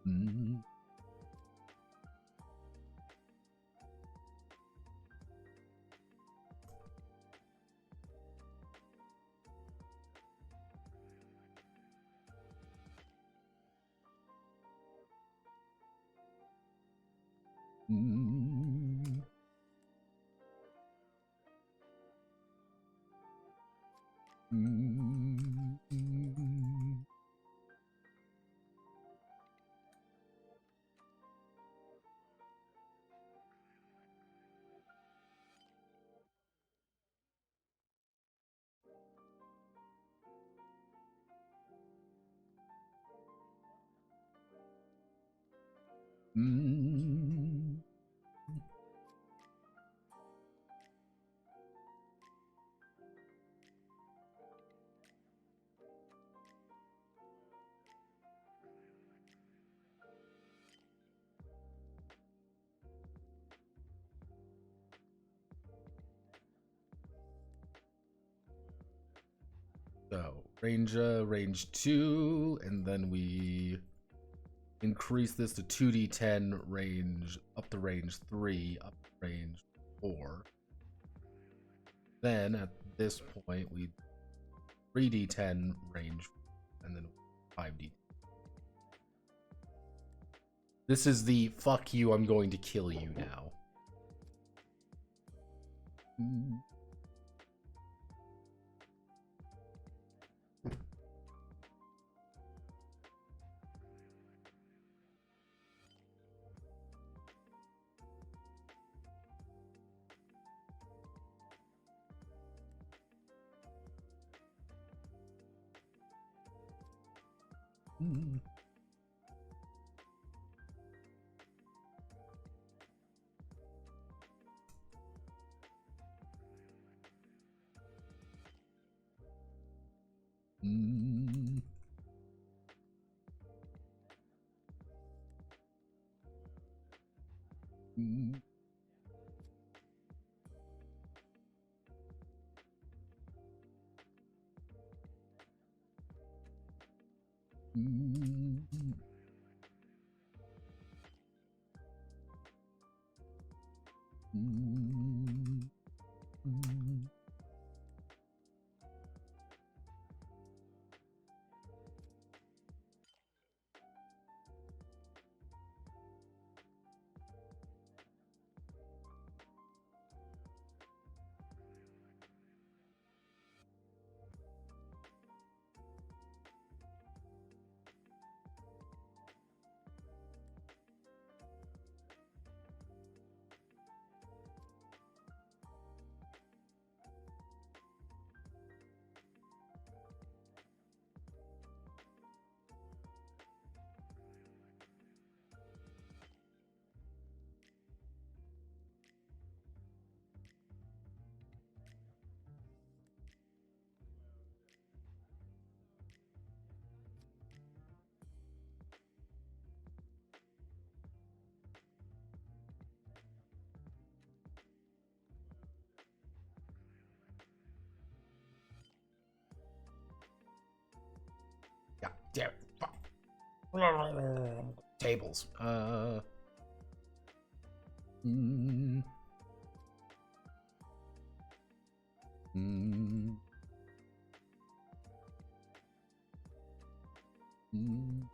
Mm. Mm. Mm. Mm. So range 2, and then we increase this to 2d10 range up to range 3, up to range 4. Then at this point we 3d10 range, and then 5d. This is the fuck you, I'm going to kill you now. Mm. Mm. Mm. Mm. Mm. Mm. Mm. Yeah, damn it. Fuck. Tables. Mm. Mm. Mm.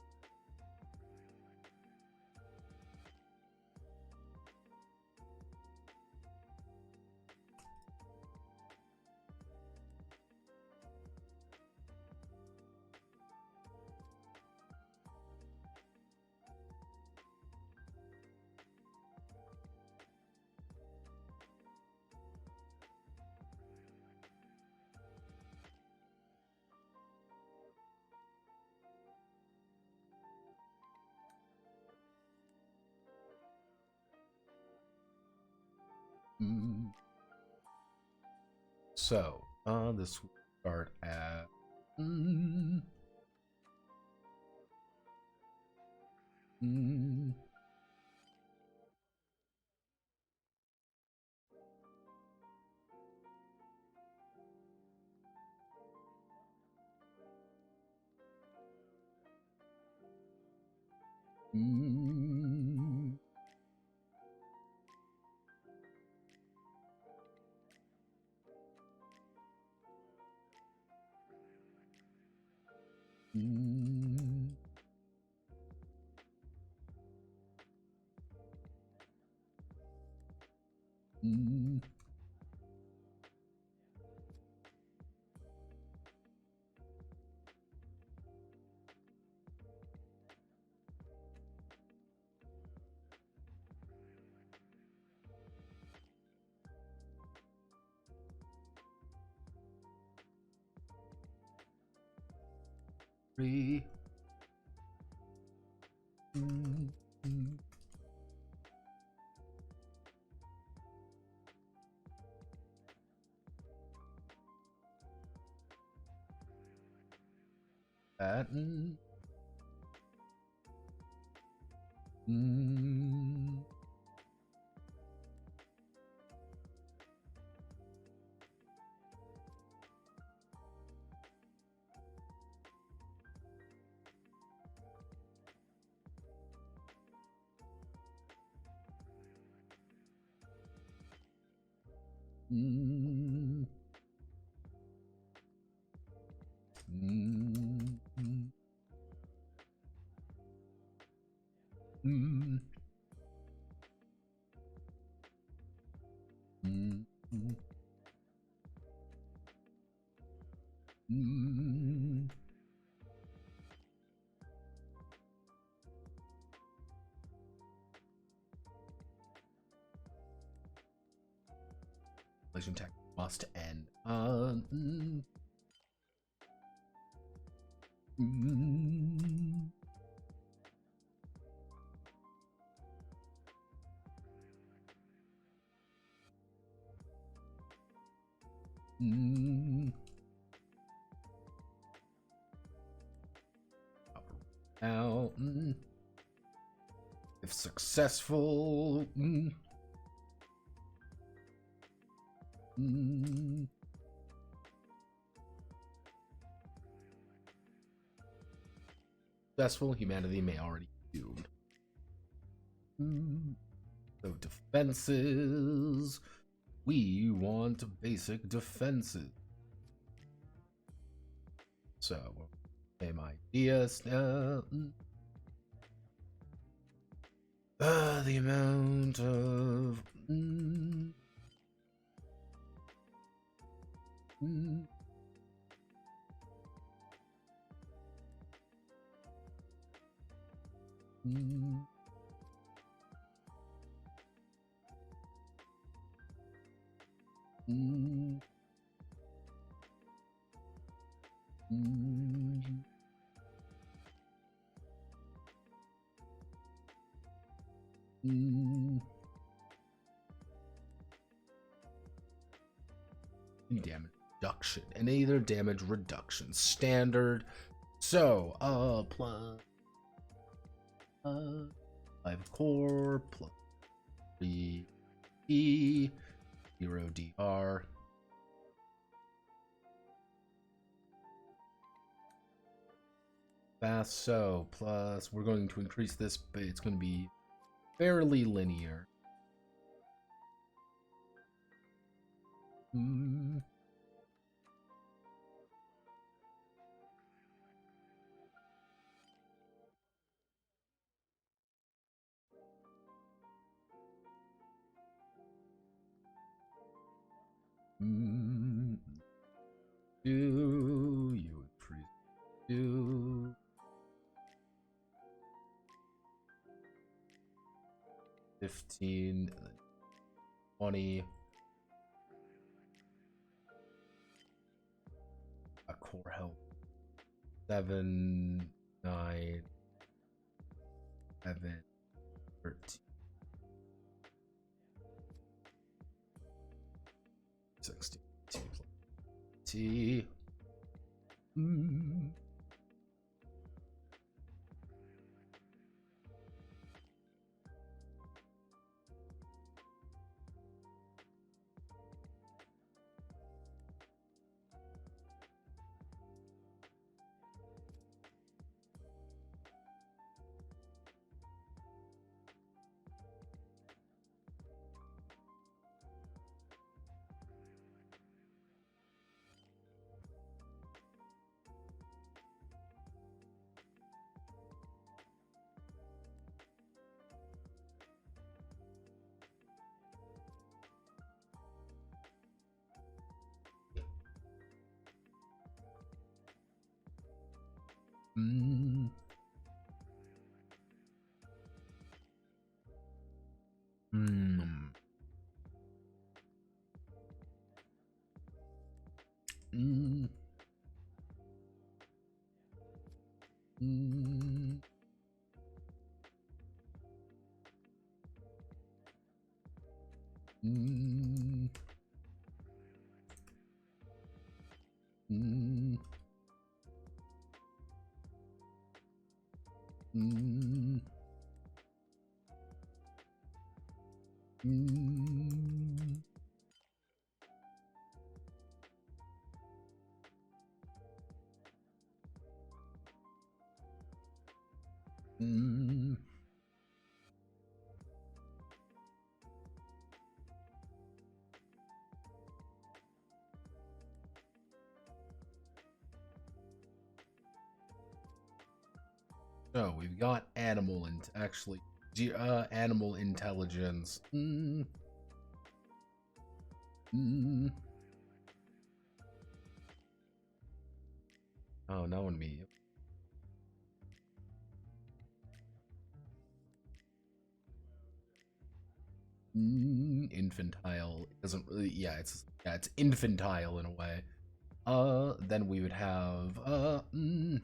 Mm. So, this will start at. Mm, mm, mm, mm, mm. 3. Mm, mm. That. Mm, mm, mm, mm, mm, mm, mm, mm. Collision tech must end. Mm, mm. Now, if successful, successful, humanity may already be doomed. So defenses, we want basic defenses. So, same ideas. The amount of. Mm, mm, mm, mm, mm, mm. Damage reduction and either damage reduction standard. So, plus 5 core plus 3 E 0 DR. Fast, so plus we're going to increase this, but it's going to be fairly linear. Mm. Mm. Do you increase? Do 15 and then 20. A core health 7, 9, 11, 13. 16. T. Mm. Mm. Mm. Mm. Mm. Mm. Mm. Mm. Mm. Mm. So we've got animal and actually animal intelligence. Mm. Mm. Oh, no one me. Infantile. It doesn't really. Yeah, it's infantile in a way. Then we would have mm,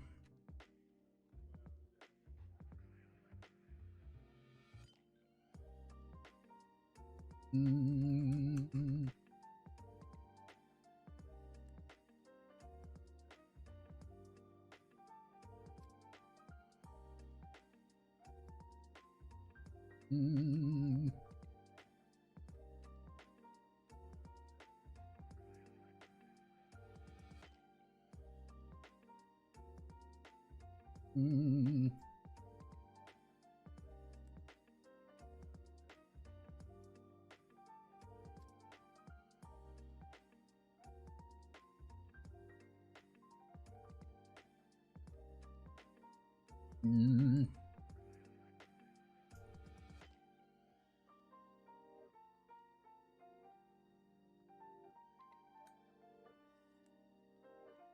mm, mm, mm, mm,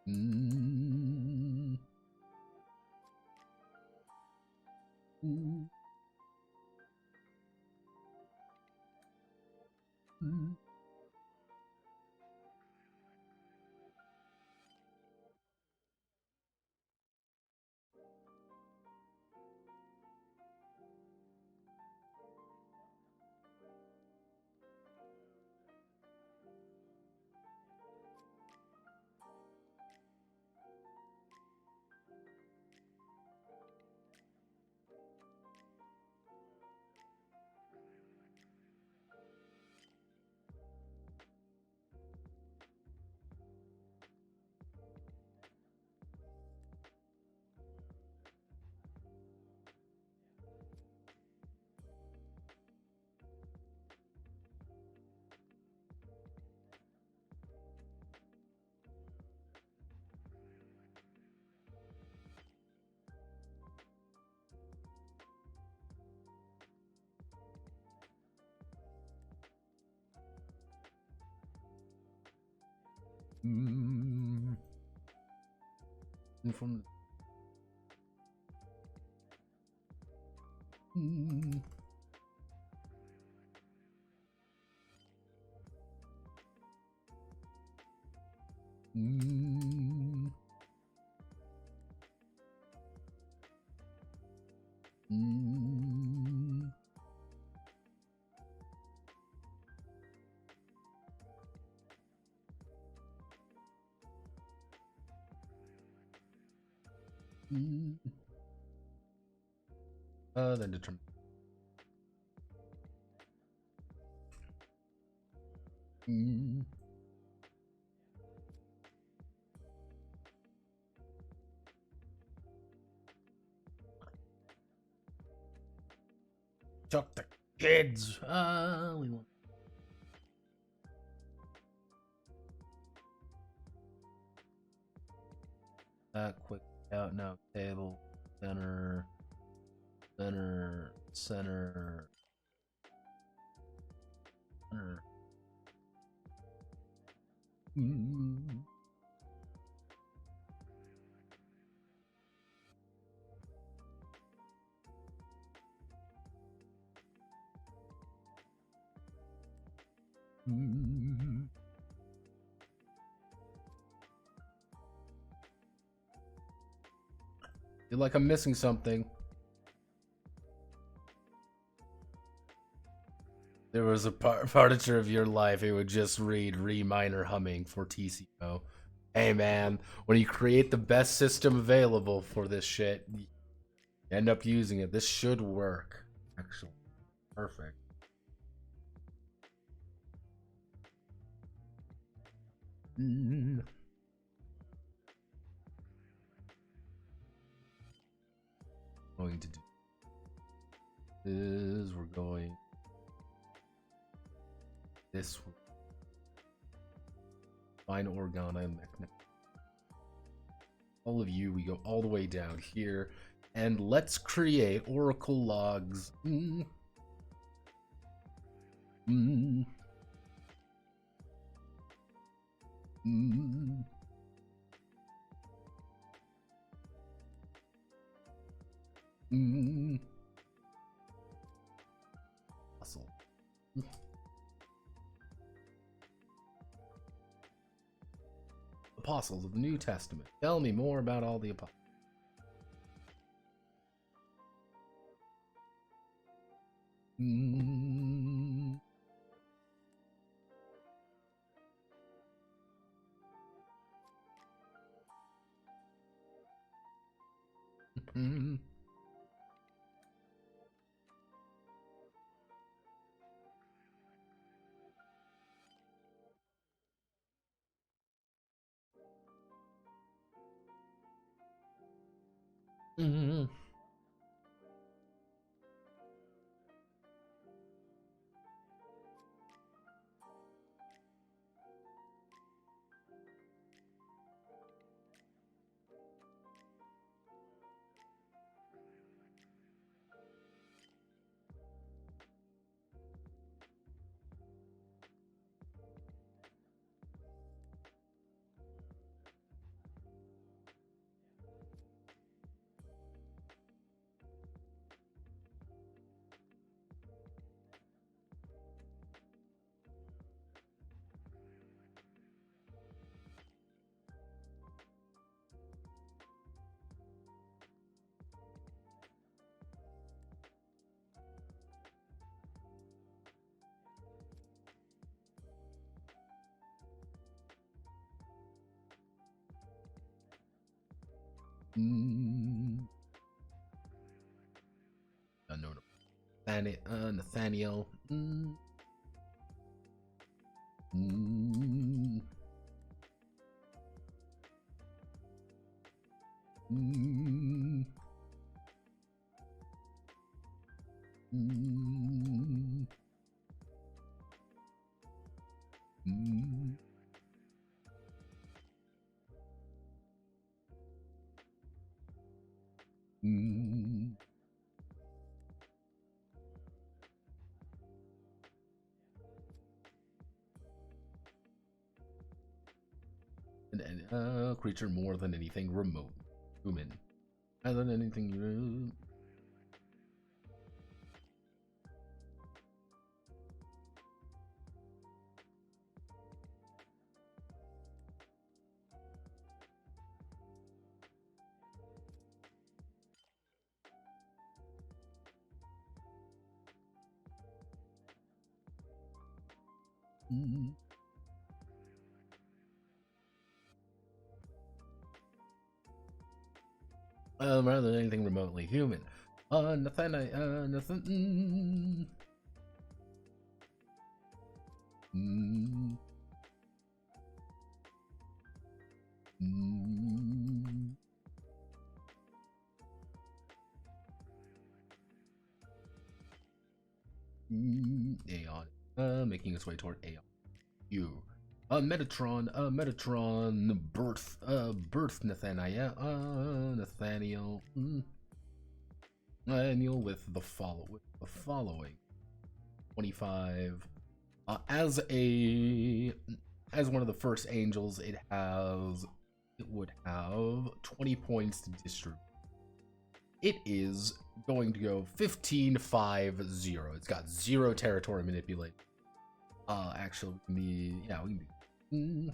mm, mm, mm. From mm, mm, mm, Then determine. Chuck the kids. We want. That quick out now. Table center. Center. Center. Center. Feel like I'm missing something. There was a partiture of your life, it would just read re minor humming for TCO. Hey man, when you create the best system available for this shit, you end up using it. This should work. Actually, perfect. Going to do is we're going this fine organa and all of you, we go all the way down here and let's create oracle logs. Hustle. Apostles of the New Testament. Tell me more about all the apostles. Unknown. Nathaniel. Creature more than anything remote. Human. Rather than anything remote. Rather than anything remotely human. Nothing. Nothing. Aeon. Making its way toward Aeon. You. Metatron, birth Nathaniel, Nathaniel with the following 25. As one of the first angels, it would have 20 points to distribute. It is going to go 15-5-0. It's got 0 territory manipulation. Actually, we can do. With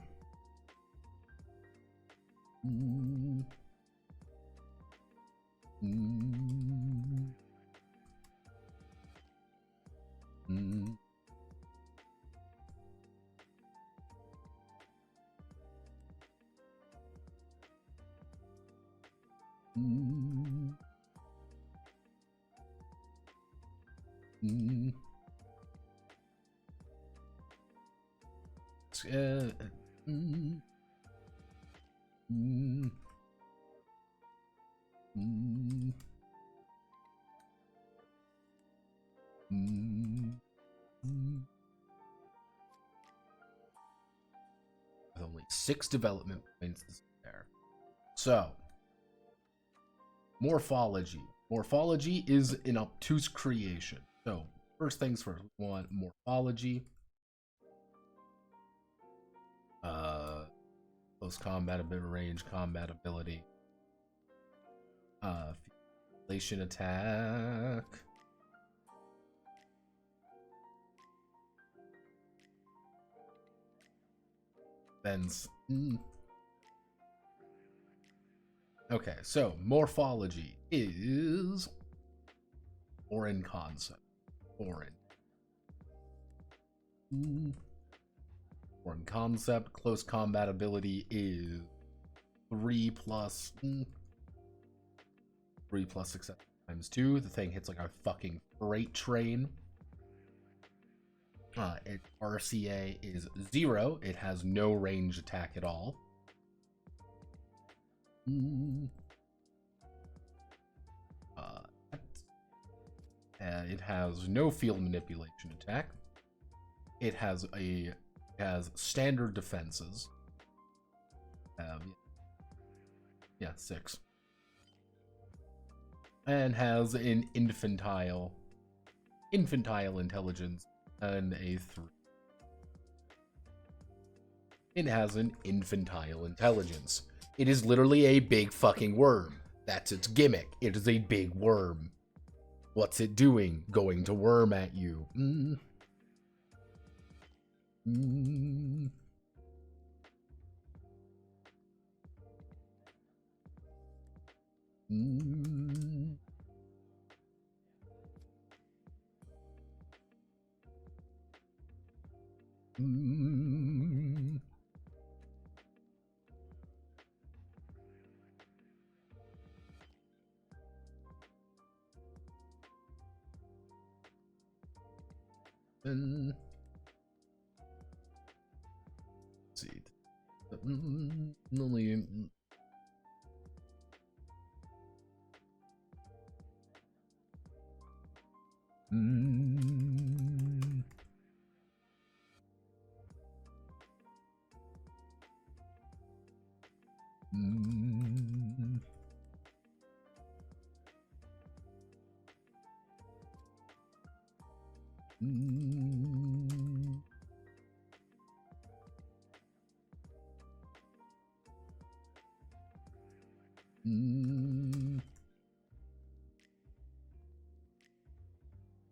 only 6 development points there. So, morphology. Morphology is an obtuse creation. So, first things first, we want morphology. Close combat, a bit of range, combat ability. Relation attack. Then. Okay, so morphology is foreign concept. Foreign concept. Close combat ability is 3 plus success times 2. The thing hits like a fucking freight train. Its RCA is 0. It has no range attack at all. It has no field manipulation attack. It has standard defenses. 6. And has an infantile intelligence and a 3. It has an infantile intelligence. It is literally a big fucking worm. That's its gimmick. It is a big worm. What's it doing? Going to worm at you. Let's see. Only.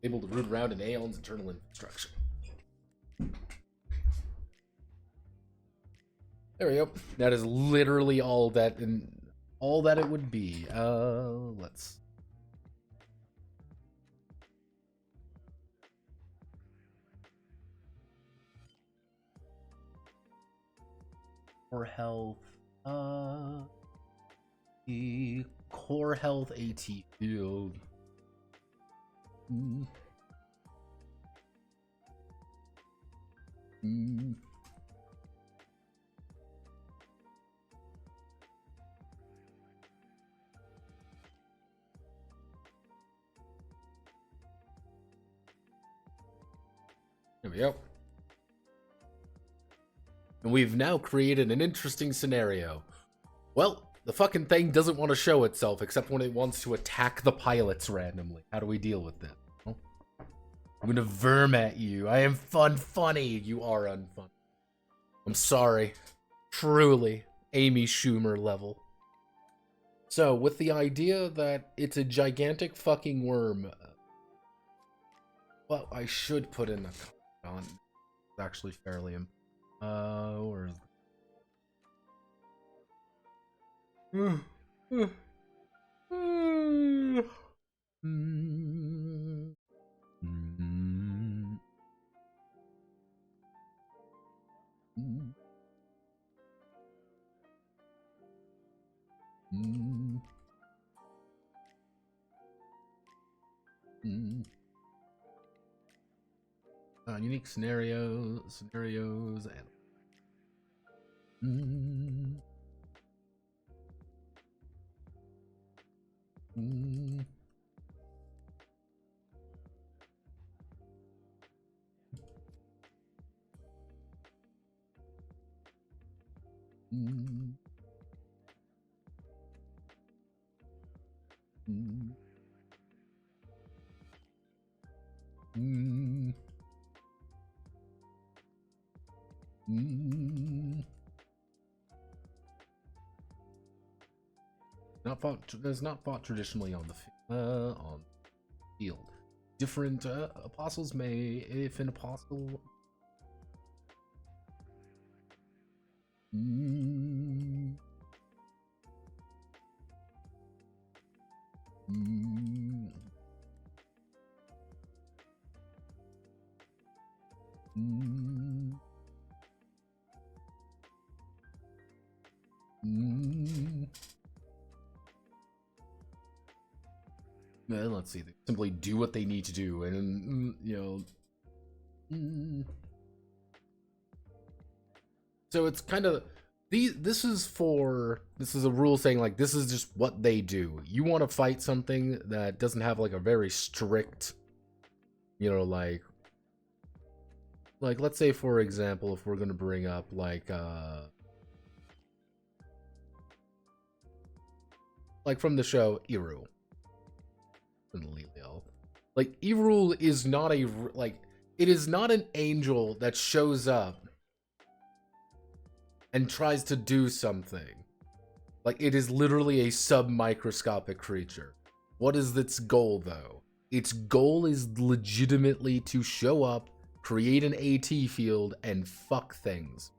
Able to root around in Aeon's internal infrastructure. There we go. That is literally all that it would be. Let's. For health. The core health AT field. Mm. Mm. There we go. And we've now created an interesting scenario. Well, the fucking thing doesn't want to show itself except when it wants to attack the pilots randomly. How do we deal with this? Oh. I'm gonna verm at you. I am funny. You are unfun. I'm sorry. Truly. Amy Schumer level. So, with the idea that it's a gigantic fucking worm, well, I should put in a on. It's actually fairly where is it? Unique scenarios, and There's not fought traditionally on the field. Different apostles may, if an apostle. Let's see. They simply do what they need to do, and you know. So it's kind of this is a rule saying like this is just what they do. You want to fight something that doesn't have like a very strict, you know, like let's say for example, if we're gonna bring up like from the show Eru and Leliel. Like Eru is not a it is not an angel that shows up and tries to do something. Like, it is literally a sub-microscopic creature. What is its goal, though? Its goal is legitimately to show up, create an AT field, and fuck things.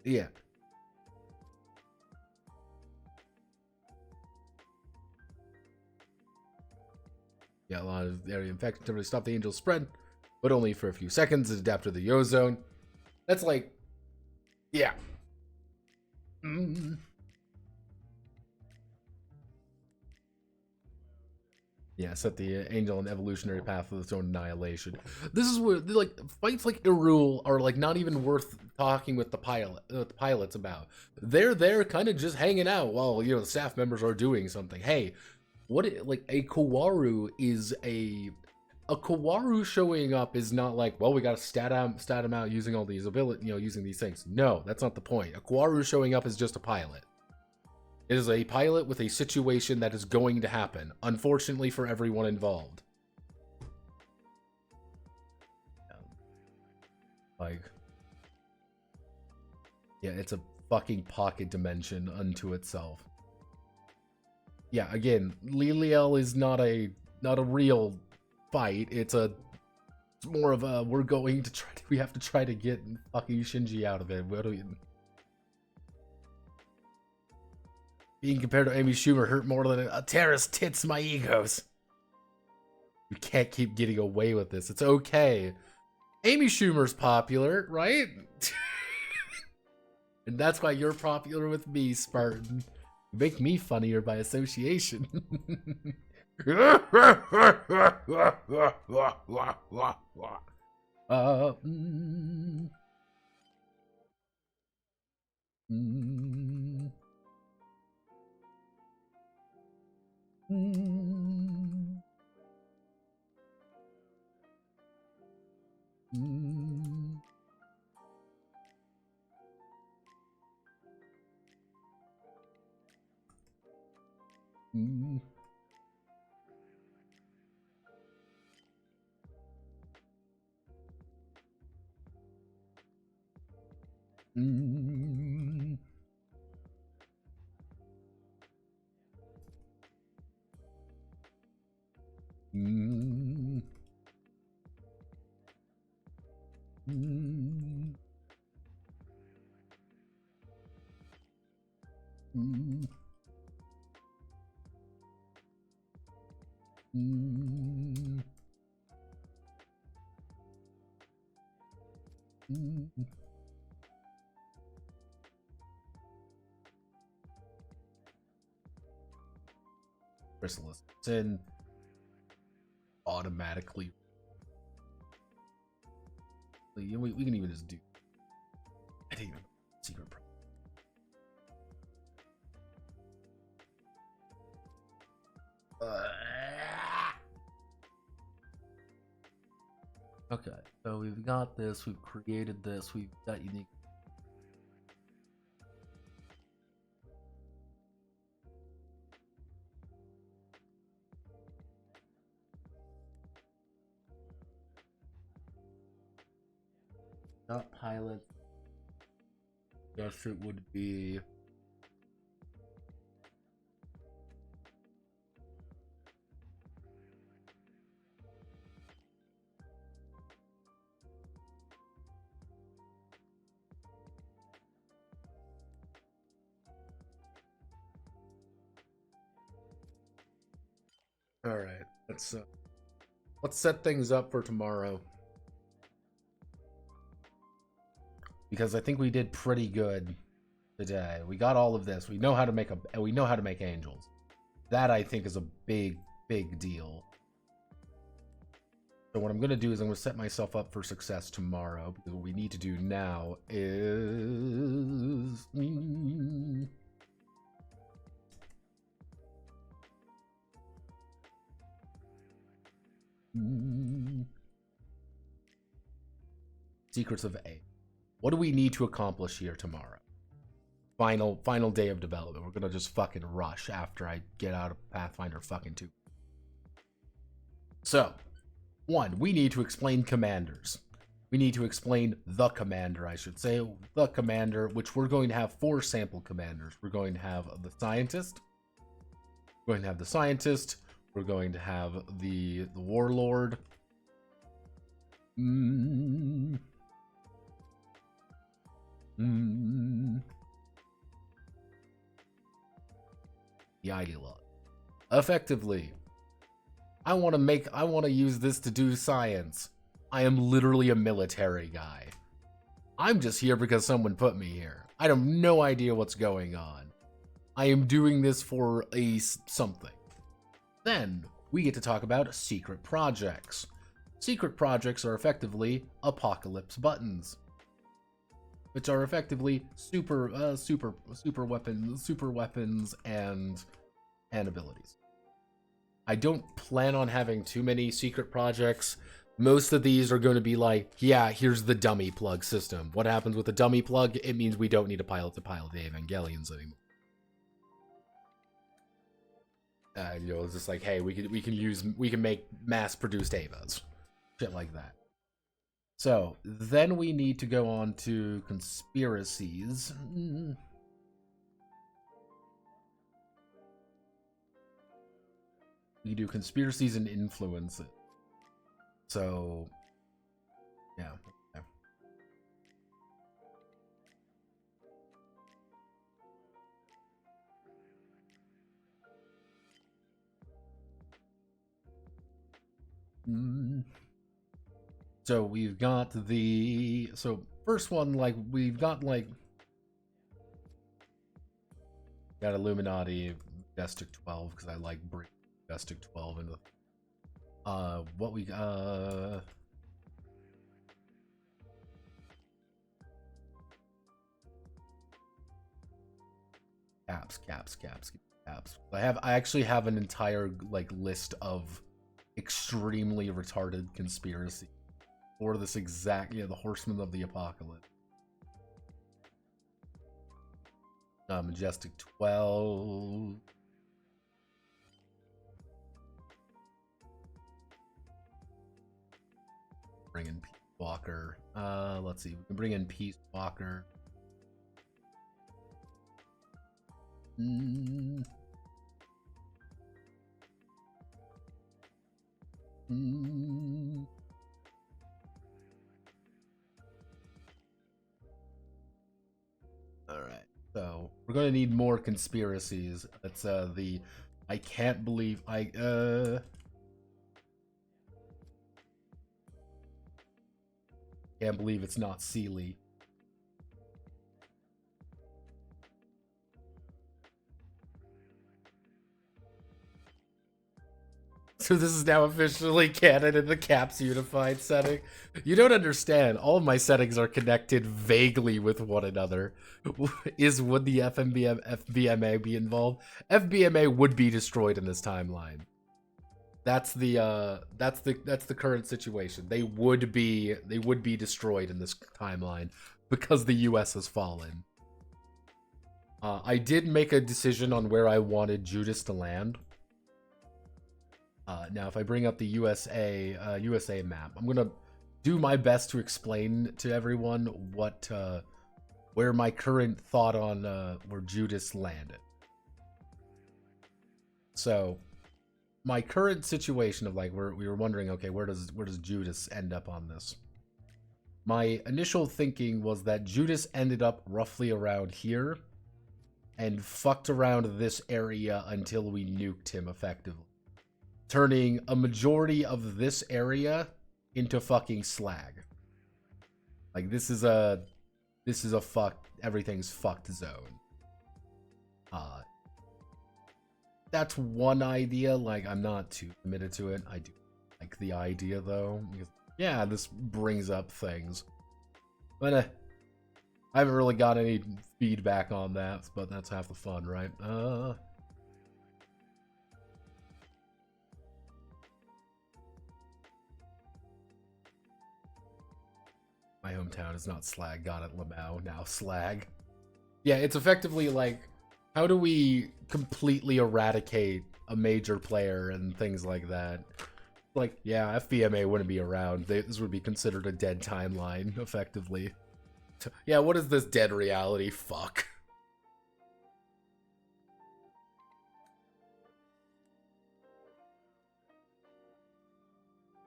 Yeah. Yeah, a lot of area infection to stop the angel's spread, but only for a few seconds. Adapt to the ozone. That's like, yeah. Yeah, set the angel on the evolutionary path of its own annihilation. This is where like fights like Irul are like not even worth talking with the pilots about. They're there kind of just hanging out while the staff members are doing something. Hey, like a Kawaru is a Kawaru showing up is not like, well, we gotta stat him out using all these ability, using these things. No, that's not the point. A Kawaru showing up is just a pilot. It is a pilot with a situation that is going to happen, unfortunately for everyone involved. Like, yeah, it's a fucking pocket dimension unto itself. Yeah, again, Leliel is not a real fight. It's more of a we have to try to get fucking Shinji out of it. What do we? Being compared to Amy Schumer hurt more than a terrorist tits my egos. We can't keep getting away with this. It's okay. Amy Schumer's popular, right? And that's why you're popular with me, Spartan. You make me funnier by association. uh, mm, mm, mm, mm, mm. Mm. Mm. Mm. Mm. Mm. Mm. Chrysalis. It's in automatically. We can even just do. I didn't even secret. Okay, so we've got this. We've created this. We've got unique. Not pilot. Guess it would be. All right, let's set things up for tomorrow, because I think we did pretty good today. We got all of this. We know how to make angels. That I think is a big deal. So what I'm gonna do is I'm gonna set myself up for success tomorrow, because what we need to do now is Secrets of A. What do we need to accomplish here tomorrow? Final day of development. We're gonna just fucking rush after I get out of Pathfinder fucking 2. So, 1, we need to explain commanders. We need to explain the commander, I should say. The commander, which we're going to have 4 sample commanders. We're going to have the scientist. We're going to have the scientist. We're going to have the warlord. The ideologue. Effectively, I want to use this to do science. I am literally a military guy. I'm just here because someone put me here. I have no idea what's going on. I am doing this for something. Then we get to talk about secret projects. Secret projects are effectively apocalypse buttons, which are effectively super weapons and abilities. I don't plan on having too many secret projects. Most of these are going to be like, yeah, here's the dummy plug system. What happens with the dummy plug? It means we don't need a pilot to pilot the Evangelions anymore. It's just like, hey, we can make mass-produced Avas, shit like that. So then we need to go on to conspiracies. We do conspiracies and influences. So, yeah. Okay. So we've got first one, like, we've got, like, Got Illuminati, Majestic 12, because I like bringing Majestic 12 into what we caps. I actually have an entire like list of extremely retarded conspiracy for this exact the Horsemen of the Apocalypse. Majestic 12. Bring in Peace Walker. Let's see. We can bring in Peace Walker. Alright, so we're gonna need more conspiracies. That's the I can't believe can't believe it's not Sealy. So this is now officially canon in the Caps Unified setting. You don't understand. All of my settings are connected vaguely with one another. Would the FBMA be involved? FBMA would be destroyed in this timeline. That's the current situation. They would be destroyed in this timeline because the US has fallen. I did make a decision on where I wanted Judas to land. Now, if I bring up the USA map, I'm gonna do my best to explain to everyone where my current thought on where Judas landed. So, my current situation of like we were wondering, okay, where does Judas end up on this? My initial thinking was that Judas ended up roughly around here, and fucked around this area until we nuked him effectively, turning a majority of this area into fucking slag. Like this is a everything's fucked zone. That's one idea. Like I'm not too committed to it. I do like the idea though, because yeah, this brings up things. But I haven't really got any feedback on that, but that's half the fun, right? My hometown is not slag. Got it, Lamau. Now slag. Yeah, it's effectively like, how do we completely eradicate a major player and things like that? Like, yeah, FBMA wouldn't be around. This would be considered a dead timeline, effectively. Yeah, what is this dead reality? Fuck.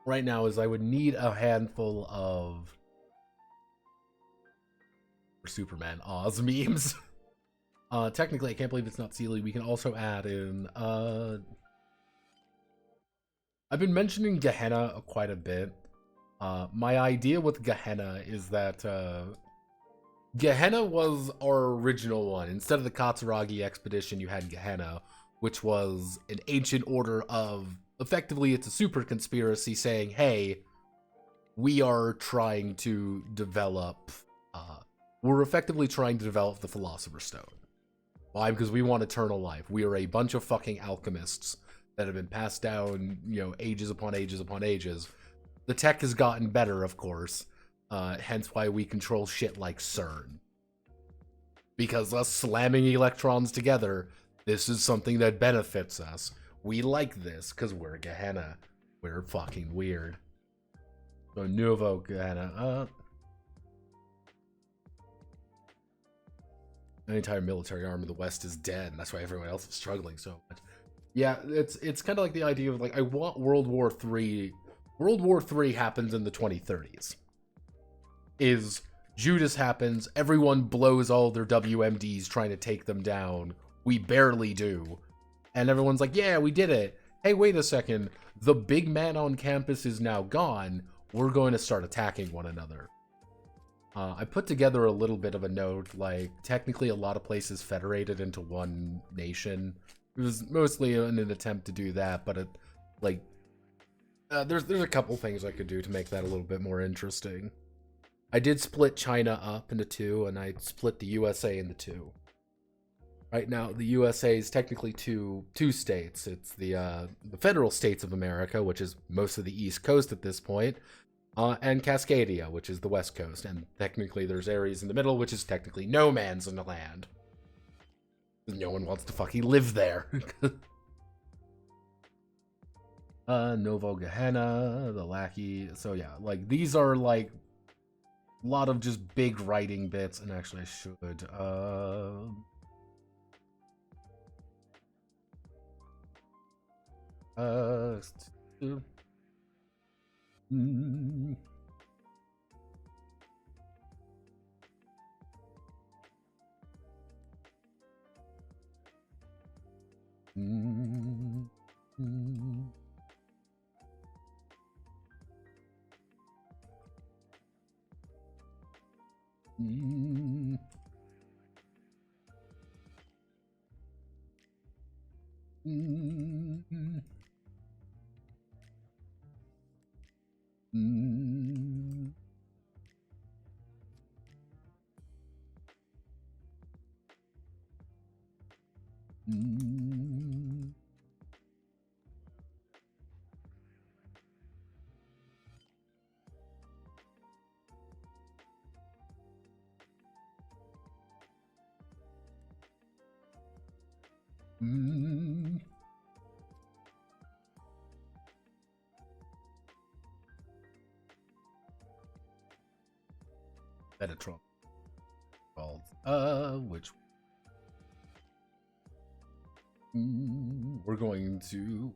Right now is I would need a handful of Superman Oz memes. Technically, I can't believe it's not Sealy. We can also add in, I've been mentioning Gehenna quite a bit. My idea with Gehenna is that, Gehenna was our original one. Instead of the Katsuragi expedition, you had Gehenna, which was an ancient order of, effectively, it's a super conspiracy saying, hey, we are trying to develop, we're effectively trying to develop the Philosopher's Stone. Why? Because we want eternal life. We are a bunch of fucking alchemists that have been passed down, ages upon ages upon ages. The tech has gotten better, of course. Hence why we control shit like CERN. Because us slamming electrons together, this is something that benefits us. We like this, because we're Gehenna. We're fucking weird. So, Nouveau Gehenna. The entire military arm of the West is dead, and that's why everyone else is struggling so much. Yeah, it's kind of like the idea of, like, I want World War III. World War III happens in the 2030s. Judas happens, everyone blows all their WMDs trying to take them down. We barely do. And everyone's like, yeah, we did it. Hey, wait a second. The big man on campus is now gone. We're going to start attacking one another. I put together a little bit of a note, like, technically a lot of places federated into one nation. It was mostly in an attempt to do that, but it, like, there's a couple things I could do to make that a little bit more interesting. I did split China up into two, and I split the USA into two. Right now, the USA is technically two states. It's the federal states of America, which is most of the East Coast at this point, and Cascadia, which is the West Coast. And technically, there's areas in the middle, which is technically no man's land. No one wants to fucking live there. Novo Gehenna, the Lackey. So yeah, like these are like a lot of just big writing bits. And actually, I should. Metatron. Which we're going to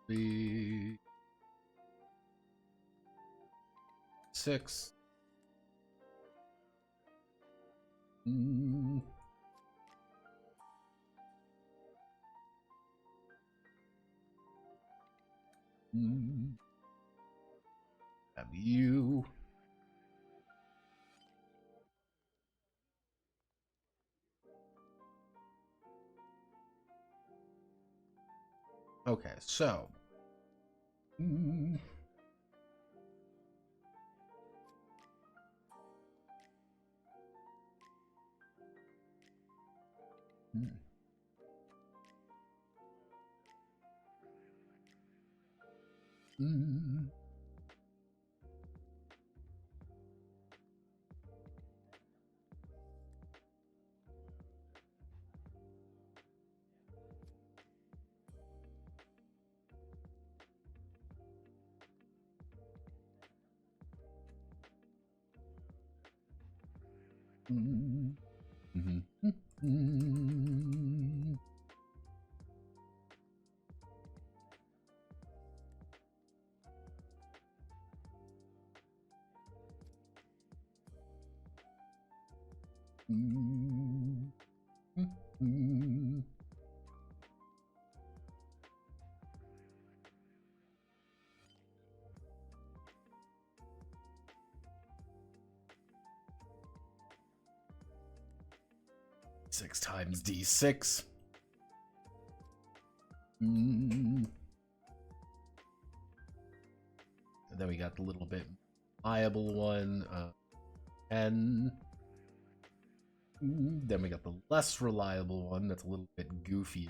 be 6. Have you? Okay, so. Six times D6. And then we got the little bit viable one, 10. Then we got the less reliable one that's a little bit goofy.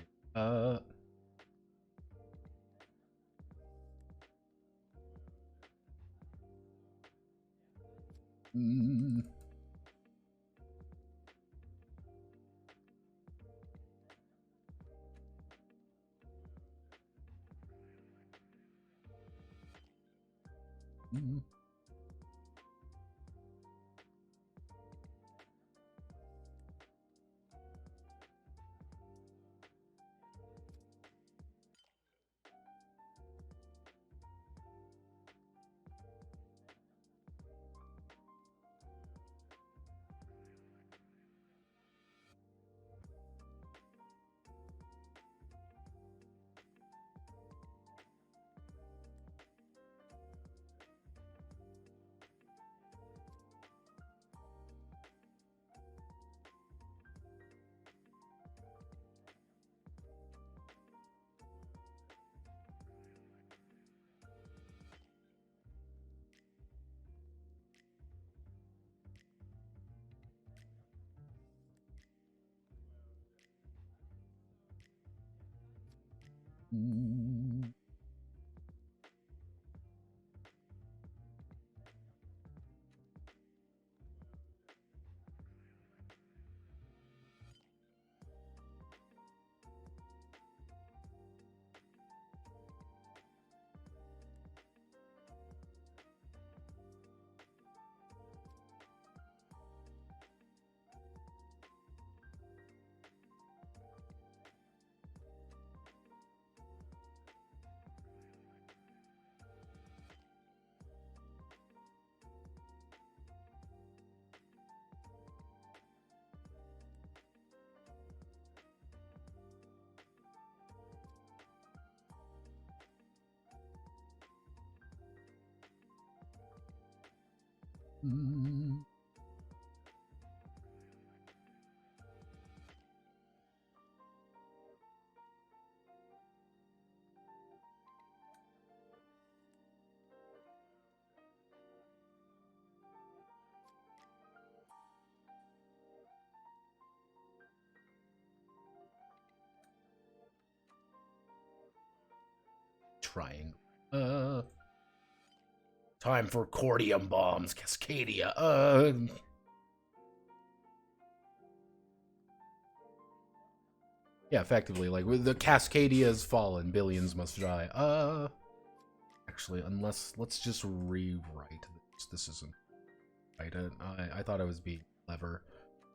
Triangle. Time for cordium bombs, Cascadia. Yeah, effectively, like with the Cascadia has fallen, billions must die. Actually, unless let's just rewrite this. This isn't right. I thought I was being clever.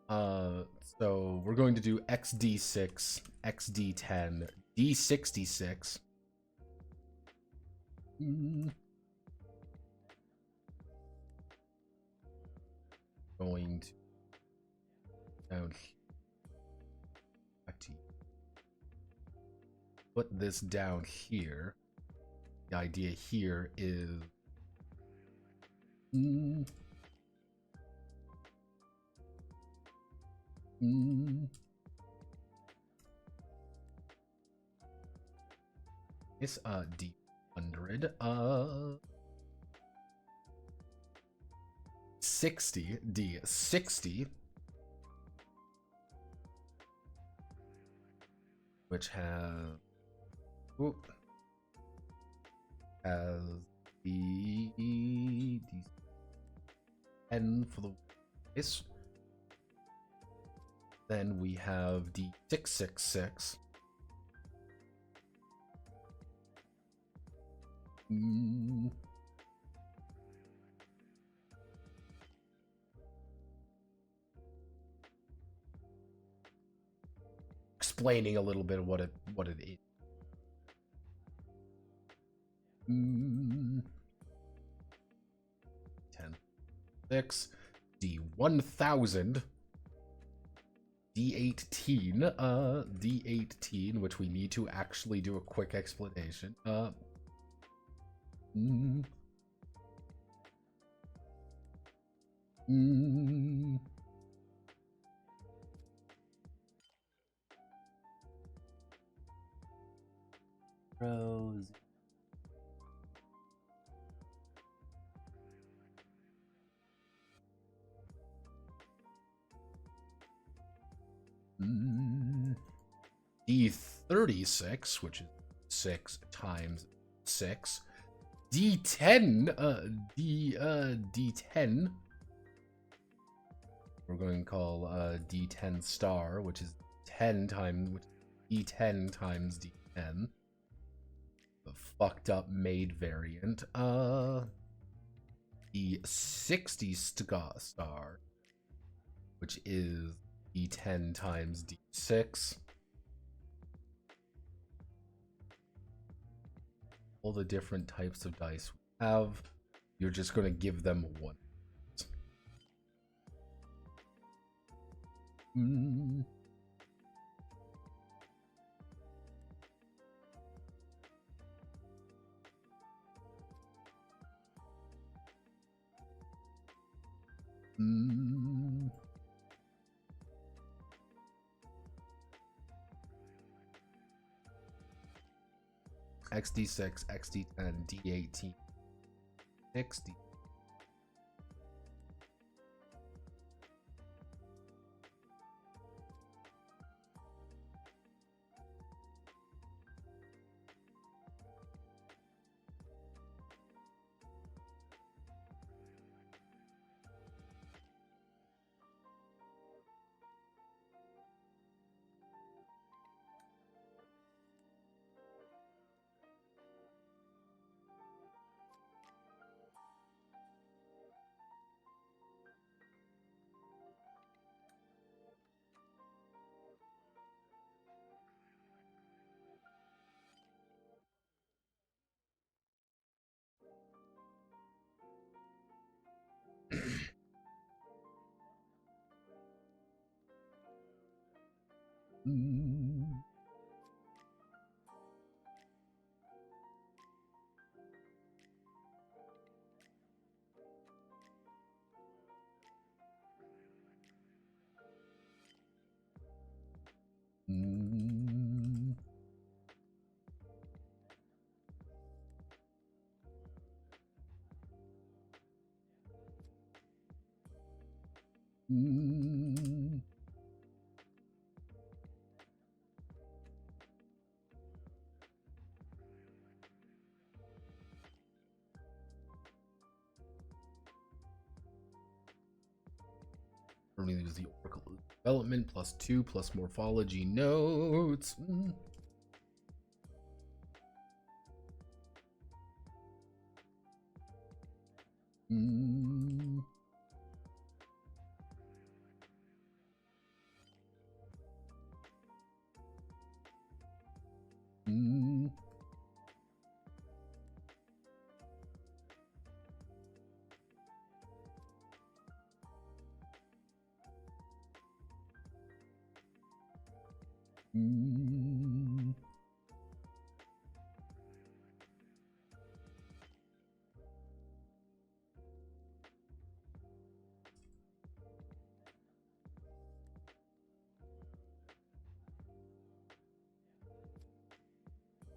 So we're going to do XD6, XD10, D66. Going to down here. Put this down here. The idea here is it's D100 60 D60, which has the D10 for the base. Then we have D666. Explaining a little bit of what it is. 10, 6, D1000, D18, D18, which we need to actually do a quick explanation. Rose. D36, which is 6 times 6. D10, D10. We're going to call D10 star, which is 10 times D10 times D10. The fucked up maid variant. D60 star, which is D10 times D6. All the different types of dice we have, you're just going to give them one. XD6, XD10, D18, 60. Normally use the Oracle development +2 plus morphology notes.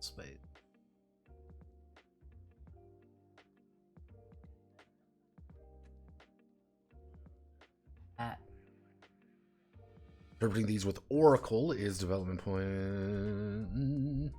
Space. Interpreting these with Oracle is development point.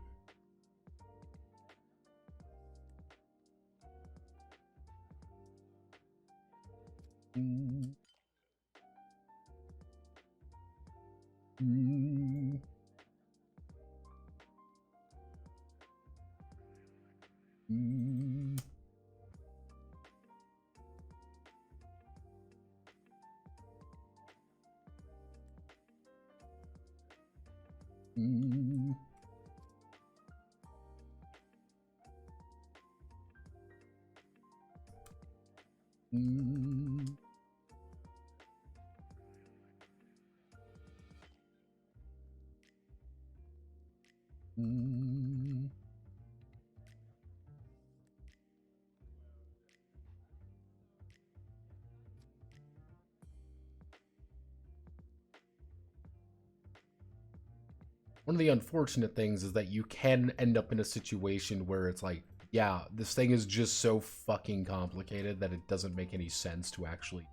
One of the unfortunate things is that you can end up in a situation where it's like, yeah, this thing is just so fucking complicated that it doesn't make any sense to actually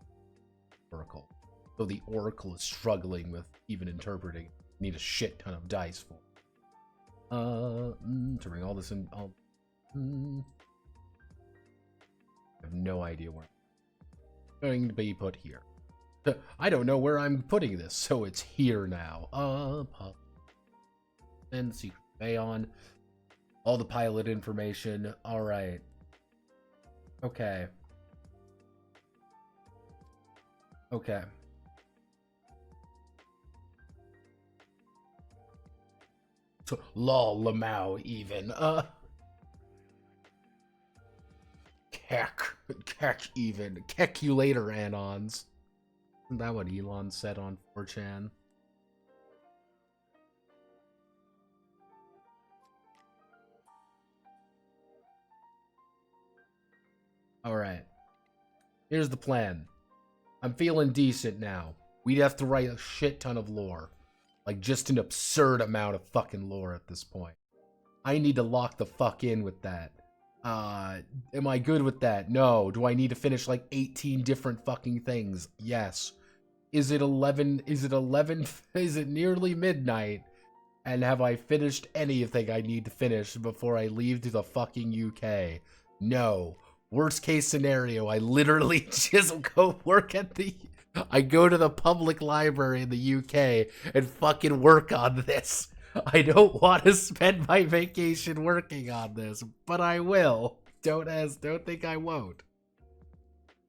Oracle. So the Oracle is struggling with even interpreting. You need a shit ton of dice for. To bring all this in. I have no idea where it's going to be put here. I don't know where I'm putting this, so it's here now. And Secret Bayon. All the pilot information. Alright. Okay. Okay. Lol, Lamau, even. Keck, even. Keck you later, Anons. Isn't that what Elon said on 4chan? Alright. Here's the plan. I'm feeling decent now. We'd have to write a shit ton of lore. Like, just an absurd amount of fucking lore at this point. I need to lock the fuck in with that. Am I good with that? No. Do I need to finish like 18 different fucking things? Yes. Is it 11? Is it nearly midnight? And have I finished anything I need to finish before I leave to the fucking UK? No. Worst case scenario, I literally just go work at I go to the public library in the UK and fucking work on this. I don't want to spend my vacation working on this, but I will. Don't think I won't.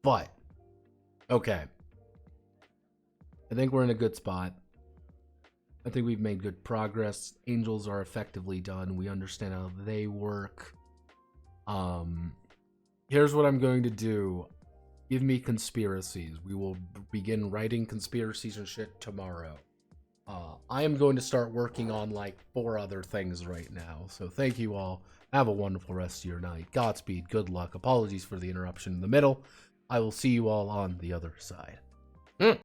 But, okay. I think we're in a good spot. I think we've made good progress. Angels are effectively done. We understand how they work. Here's what I'm going to do. Give me conspiracies. We will begin writing conspiracies and shit tomorrow. I am going to start working on like 4 other things right now. So thank you all. Have a wonderful rest of your night. Godspeed. Good luck. Apologies for the interruption in the middle. I will see you all on the other side.